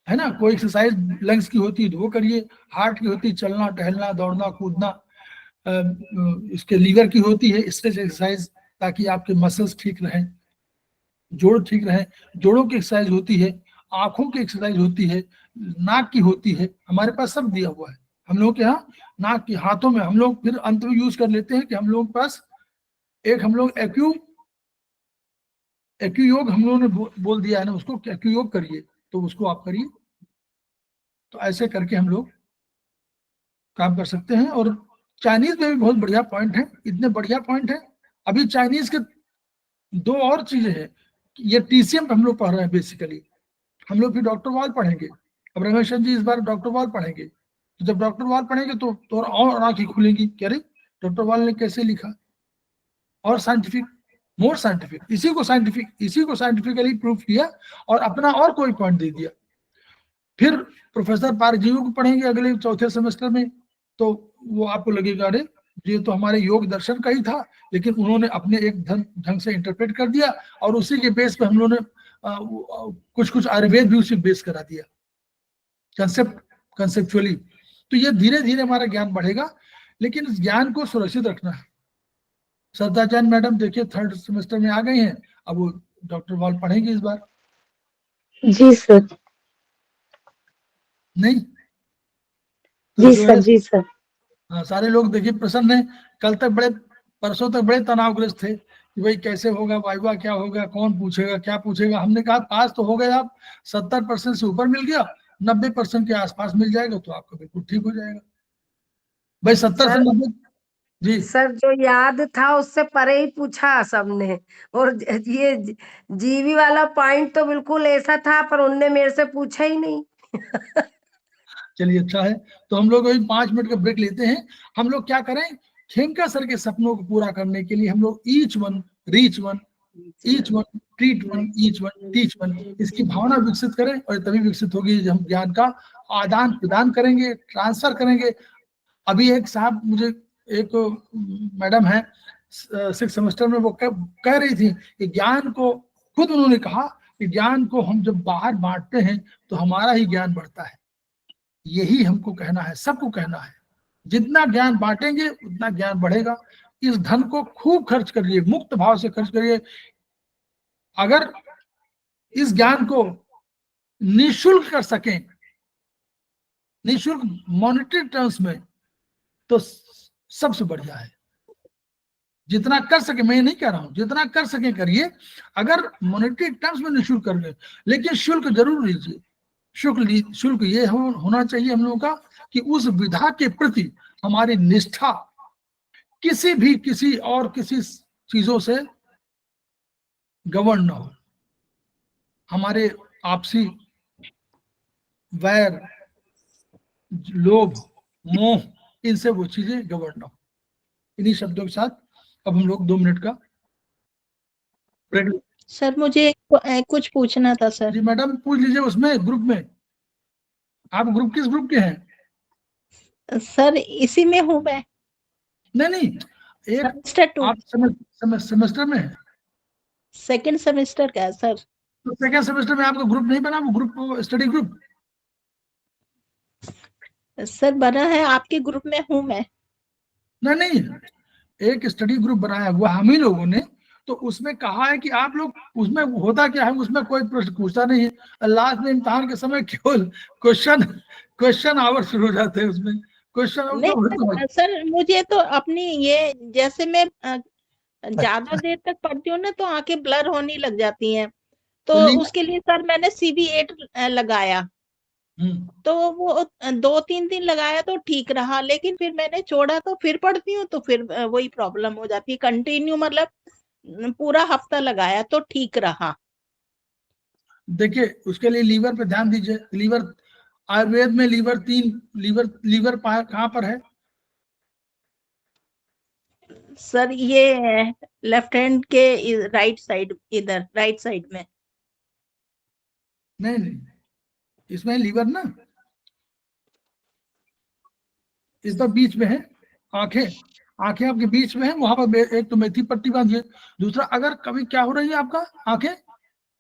है ना। कोई एक्सरसाइज लंग्स की होती है तो वो करिए, हार्ट की होती है चलना, टहलना, दौड़ना, कूदना, इसके लीवर की होती है स्ट्रेच एक्सरसाइज, ताकि आपके मसल्स ठीक रहें, जोड़ ठीक रहे। जोड़ों की एक्सरसाइज होती है, आंखों की एक्सरसाइज होती है, नाक की होती है, हमारे पास सब दिया हुआ है। हम लोग के यहाँ नाक की, हाथों में हम लोग फिर अंत में यूज कर लेते हैं कि हम लोग के पास एक हम लोग एक्यू योग हम लोगों ने बोल दिया है ना उसको, एक्यू योग करिए, तो उसको आप करिए। तो ऐसे करके हम लोग काम कर सकते हैं। और चाइनीज में भी बहुत बढ़िया पॉइंट है, इतने बढ़िया पॉइंट है। अभी चाइनीज के 2 और चीजें हैं। ये टीसीएम हम लोग पढ़ रहे हैं बेसिकली, हम लोग फिर डॉक्टर वाल पढ़ेंगे। अब रमेश जी इस बार डॉक्टर वाल पढ़ेंगे, तो जब डॉक्टर वाल पढ़ेंगे तो और आंखें खुलेंगी, क्या रे डॉक्टर वाल ने कैसे लिखा, और साइंटिफिक, मोर साइंटिफिक, इसी को साइंटिफिकली प्रूव किया और अपना और कोई पॉइंट दे दिया। फिर प्रोफेसर पारजीव को पढ़ेंगे अगले चौथे सेमेस्टर में, तो वो आपको लगेगा अरे ये तो हमारे योग दर्शन का ही था, लेकिन उन्होंने अपने एक ढंग से इंटरप्रेट कर दिया और उसी के बेस पे हम लोगों ने कुछ आयुर्वेद भी उसी बेस करा दिया कंसेप्चुअली। तो ये धीरे धीरे हमारा ज्ञान बढ़ेगा, लेकिन इस ज्ञान को सुरक्षित रखना है। श्रद्धाचार्य मैडम देखिए 3rd सेमेस्टर में आ गई हैं, अब वो डॉक्टर वाल पढ़ेंगे इस बार। जी सर। नहीं जी सर, जी सर। हाँ, सारे लोग देखिए प्रसन्न है। कल तक बड़े परसों तक बड़े तनावग्रस्त थे कि भाई कैसे होगा, वाइवा क्या होगा, कौन पूछेगा क्या पूछेगा। हमने कहा पास तो हो गए आप, 70% से ऊपर मिल गया, 90% के आसपास मिल जाएगा तो आपका बिल्कुल ठीक हो जाएगा। भाई 70 से सर 90। जी सर जो याद था उससे परे ही पूछा सबने, और ये जीवी वाला पॉइंट तो बिल्कुल ऐसा था, पर उनने मेरे से पूछा ही नहीं। चलिए अच्छा है। तो हम लोग अभी 5 मिनट का ब्रेक लेते हैं। हम लोग क्या करें, खेमका सर के सपनों को पूरा करने के लिए हम लोग each one reach one, each one treat one, each one teach one, इसकी भावना विकसित करें, और तभी विकसित होगी जब हम ज्ञान का आदान प्रदान करेंगे, ट्रांसफर करेंगे। अभी एक साहब मुझे, एक मैडम है 6th सेमेस्टर में, वो कह रही थी कि ज्ञान को, खुद उन्होंने कहा कि ज्ञान को हम जब बाहर बांटते हैं तो हमारा ही ज्ञान बढ़ता है। यही हमको कहना है, सबको कहना है, जितना ज्ञान बांटेंगे उतना ज्ञान बढ़ेगा। इस धन को खूब खर्च करिए, मुक्त भाव से खर्च करिए। अगर इस ज्ञान को निःशुल्क कर सकें, निःशुल्क मॉनेटरी टर्म्स में, तो सबसे बढ़िया है। जितना कर सके, मैं नहीं कह रहा हूं, जितना कर सके करिए। अगर मॉनेटरी टर्म्स में निःशुल्क कर ले, लेकिन शुल्क जरूर लीजिए। शुल्क ये होना चाहिए हम लोगों का कि उस विधा के प्रति हमारी निष्ठा किसी और किसी चीजों से गवर्न न हो। हमारे आपसी वैर, लोभ, मोह, इनसे वो चीजें गवर्न न हो। इन्हीं शब्दों के साथ अब हम लोग 2 मिनट का ब्रेक। सर मुझे कुछ पूछना था सर। जी मैडम पूछ लीजिए, उसमें ग्रुप में। आप ग्रुप किस ग्रुप के हैं? सर इसी में हूँ मैं। नहीं, एक सेमेस्टर 2, आप सेमेस्टर में है। सेकंड सेमेस्टर का है सर। तो सेकंड सेमेस्टर में आपका ग्रुप नहीं बना, वो ग्रुप स्टडी ग्रुप? सर बना है, आपके ग्रुप में हूँ मैं। नहीं, एक स्टडी ग्रुप बनाया हुआ हम ही लोगों ने। तो उसमें कहा है कि आप लोग, उसमें होता क्या है, उसमें कोई प्रश्न पूछता नहीं है। लास्ट में इम्तिहान के समय केवल क्वेश्चन आवर शुरू हो जाते हैं। उसमें क्वेश्चन नहीं सर, मुझे तो अपनी ये, जैसे मैं ज्यादा देर तक पढ़ती हूँ ना तो आंखें ब्लर होने लग जाती हैं, तो उसके लिए सर मैंने CV8 लगाया। तो वो 2-3 दिन लगाया तो ठीक रहा, लेकिन फिर मैंने छोड़ा तो फिर पढ़ती हूँ तो फिर वही प्रॉब्लम हो जाती है। कंटिन्यू मतलब पूरा हफ्ता लगाया तो ठीक रहा। देखिए उसके लिए लीवर पे ध्यान दीजिए। लीवर, आयुर्वेद में लीवर कहाँ पर है? सर ये लेफ्ट हैंड के राइट साइड, इधर राइट साइड में। नहीं, इसमें लीवर ना, इस पर बीच में है। आंखें आपके बीच में है, वहां पर एक तो मेथी पट्टी बांधिए। दूसरा, अगर कभी क्या हो रही है, आपका आंखें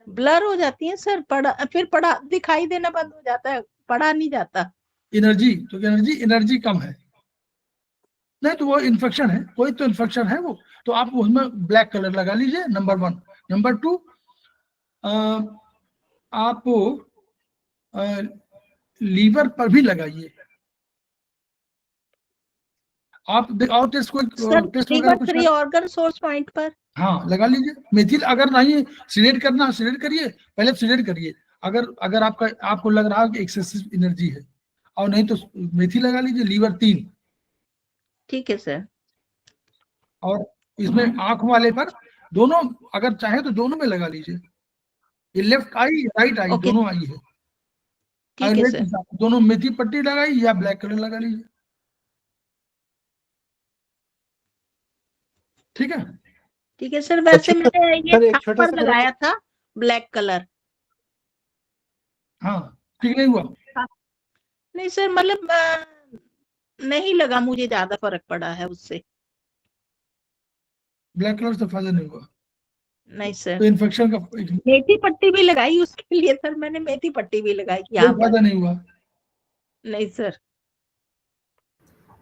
ब्लर हो जाती हैं सर, पढ़ा दिखाई देना बंद हो जाता है, पढ़ा नहीं जाता। एनर्जी कम है। नहीं तो वो इन्फेक्शन है, कोई तो इन्फेक्शन है वो। तो आप उसमें ब्लैक कलर लगा लीजिए, नंबर 1। नंबर 2, आप लीवर पर भी लगाइए। आप और टेस्ट वगैरह कुछ फ्री ऑर्गन सोर्स पॉइंट पर, हाँ लगा लीजिए। मेथिल अगर नहीं सिलेक्ट करना, सिलेक्ट करिए, पहले सिलेक्ट करिए। अगर आपको लग रहा है कि एक्सेसिव एनर्जी है, और नहीं तो मेथी लगा लीजिए, लीवर 3। ठीक है सर। और इसमें आंख वाले पर दोनों, अगर चाहे तो दोनों में लगा लीजिए। ये लेफ्ट आई राइट आई दोनों आई है। ठीक है सर। दोनों मेथी पट्टी लगाई या ब्लैक कलर लगा लीजिए। ठीक है, ठीक है सर। वैसे मैंने ये छोटा सा लगाया था ब्लैक कलर। हाँ ठीक नहीं हुआ? नहीं सर, मतलब नहीं लगा मुझे ज्यादा फर्क पड़ा है उससे। ब्लैक कलर से फायदा नहीं हुआ? नहीं सर। तो इन्फेक्शन का मेथी पट्टी भी लगाई उसके लिए सर, मैंने मेथी पट्टी भी लगाई। यहाँ फायदा नहीं हुआ? नहीं sir.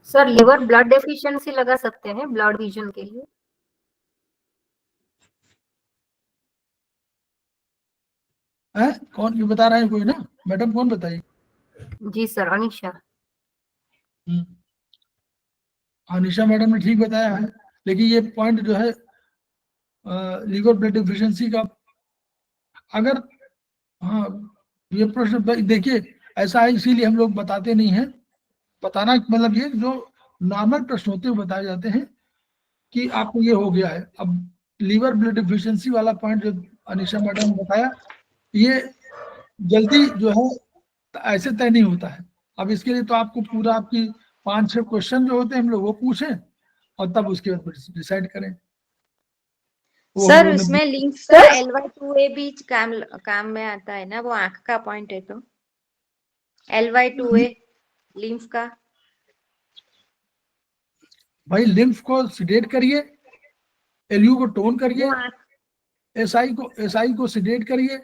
Sir liver blood deficiency लगा सकते हैं ब्लड विजन के लिए? कौन ये बता रहा है? कोई ना मैडम, कौन बताइए? जी सर, अनिशा। अनिशा मैडम ने ठीक बताया है, लेकिन ये पॉइंट जो है लीवर ब्लड डिफिशिएंसी का, अगर हाँ ये प्रश्न देखिए ऐसा है, इसीलिए हम लोग बताते नहीं हैं। बताना मतलब ये जो नॉर्मल प्रश्न होते हैं बताए जाते हैं कि आपको ये हो गया है। अब लीवर ब्लड डिफिशिएंसी वाला पॉइंट जो अनिशा मैडम ने बताया, ये जल्दी जो है ऐसे तय नहीं होता है। अब इसके लिए तो आपको पूरा आपकी 5-6 क्वेश्चन जो होते हैं हम लोग वो पूछें और तब उसके बाद डिसाइड करें। वो हम सर लोगों ने उसमें लिम्फ का LY2A भी काम में आता है ना, वो आंख का पॉइंट है तो LY2A लिम्फ का। भाई लिम्फ को सिडेट करिए, LU को टोन करिए, SI को सिडेट करिए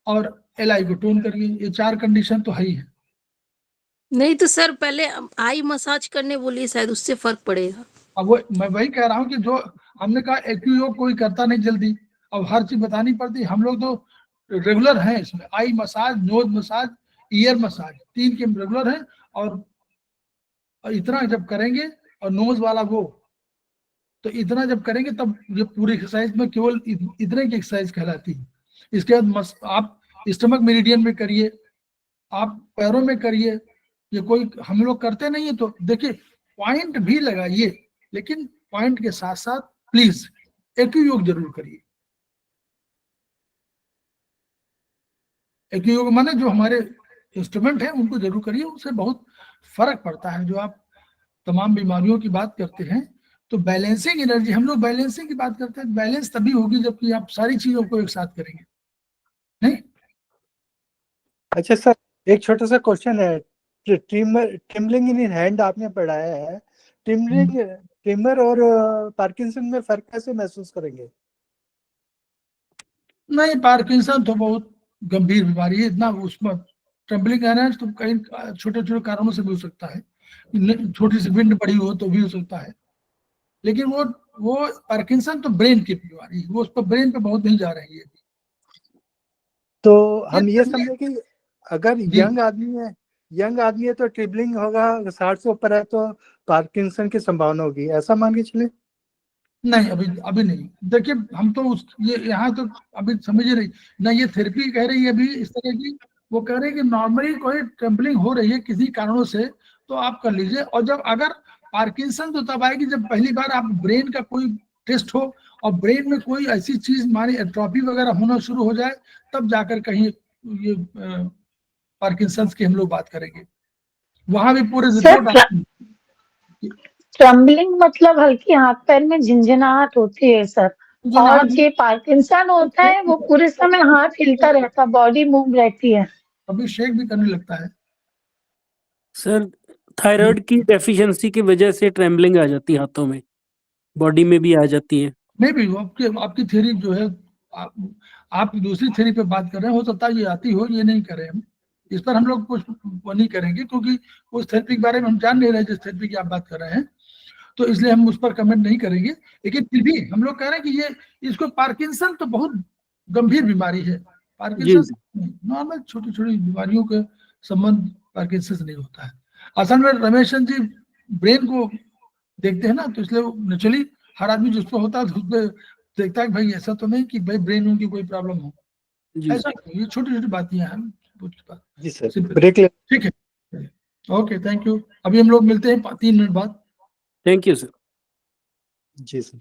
और LI को टोन करिए। ये 4 कंडीशन तो है ही है। नहीं तो सर पहले आई मसाज करने बोलिए, शायद उससे फर्क पड़ेगा। अब वो मैं वही कह रहा हूँ कि जो हमने कहा एक्यू योग कोई करता नहीं जल्दी, अब हर चीज बतानी पड़ती। हम लोग तो रेगुलर हैं इसमें, eye massage, nose massage, ear massage, 3 के रेगुलर हैं। और इतना जब करेंगे और नोज वाला वो, तो इतना जब करेंगे तब ये पूरी एक्सरसाइज में केवल इतने की एक्सरसाइज कहलाती है। इसके बाद आप स्टमक मेरिडियन में करिए, आप पैरों में करिए। ये कोई हम लोग करते नहीं है, तो देखिए पॉइंट भी लगाइए, लेकिन पॉइंट के साथ साथ प्लीज एक्यू योग जरूर करिए। एक्यू योग माने जो हमारे इंस्ट्रूमेंट है उनको जरूर करिए, उससे बहुत फर्क पड़ता है। जो आप तमाम बीमारियों की बात करते हैं तो बैलेंसिंग एनर्जी, हम लोग बैलेंसिंग की बात करते हैं, बैलेंस तभी होगी जबकि आप सारी चीजों को एक साथ करेंगे। नहीं अच्छा सर, एक छोटा सा क्वेश्चन है। ट्रिमलिंग इन हैंड आपने पढ़ाया है, ट्रिमर और पार्किंसन में फर्क कैसे महसूस करेंगे? नहीं, पार्किंसन तो बहुत गंभीर बीमारी है, इतना उसमें ट्रम्बलिंग है ना, तो कई छोटे छोटे कारणों से भी हो सकता है, छोटी सी विंड पड़ी हो तो भी हो सकता है। लेकिन वो पार्किंसन तो ब्रेन की बीमारी है, वो उस पर ब्रेन पे बहुत नहीं जा रही है। तो हम ये समझे कि अगर यंग आदमी है तो ट्रिबलिंग होगा, 60 से ऊपर है तो पार्किंसन की संभावना होगी, ऐसा मान के चले? नहीं, अभी नहीं। देखिए हम तो ये यहाँ तो अभी समझ रही ना, ये थेरेपी कह रही है अभी इस तरह की। वो कह रहे हैं कि नॉर्मली कोई ट्रम्बलिंग हो रही है किसी कारणों से तो आप कर लीजिए, और जब अगर पार्किंसन तो तब आएगी जब पहली बार आप ब्रेन का कोई टेस्ट हो और ब्रेन में कोई ऐसी चीज मानी एट्रोफी वगैरह होना शुरू हो जाए, तब जाकर कहीं ये पार्किंसन की हम लोग बात करेंगे। वहां भी पूरे रिपोर्ट। ट्रम्बलिंग मतलब हल्की हाथ पैर में झंझनाहट होती है सर, और जो पार्किंसन होता है वो पूरे समय हाथ हिलता रहता, बॉडी मूव रहती है, अभी शेक भी करने लगता है। सर थायराइड की डेफिशिएंसी की वजह से ट्रेम्बलिंग आ जाती है, हाथों में, बॉडी में भी आ जाती है। नहीं भी आपकी थ्योरी जो है, आप दूसरी थ्योरी पे बात कर रहे हैं, हो सकता है ये आती हो, ये नहीं कर रहे हम इस पर हम लोग कुछ वो नहीं करेंगे, क्योंकि उस थेरेपी के बारे में हम जान नहीं रहे जिस थेरेपी की आप बात कर रहे हैं, तो इसलिए हम उस पर कमेंट नहीं करेंगे। लेकिन फिर भी हम लोग कह रहे हैं कि ये इसको पार्किंसन तो बहुत गंभीर बीमारी है। पार्किंसन नॉर्मल छोटी छोटी बीमारियों के संबंध पार्किंसन से नहीं होता है। असल में रमेशन जी ब्रेन को देखते हैं ना, तो इसलिए नेचुरली हर आदमी जिसको होता है उसको देखता है कि भाई ऐसा तो नहीं कि भाई ब्रेन में कोई प्रॉब्लम हो, ऐसा ये छोटी छोटी बातें हैं। जी सर, ब्रेक ले। ठीक है, ओके, थैंक यू। अभी हम लोग मिलते हैं 3 मिनट बाद। Thank you sir. जी सर।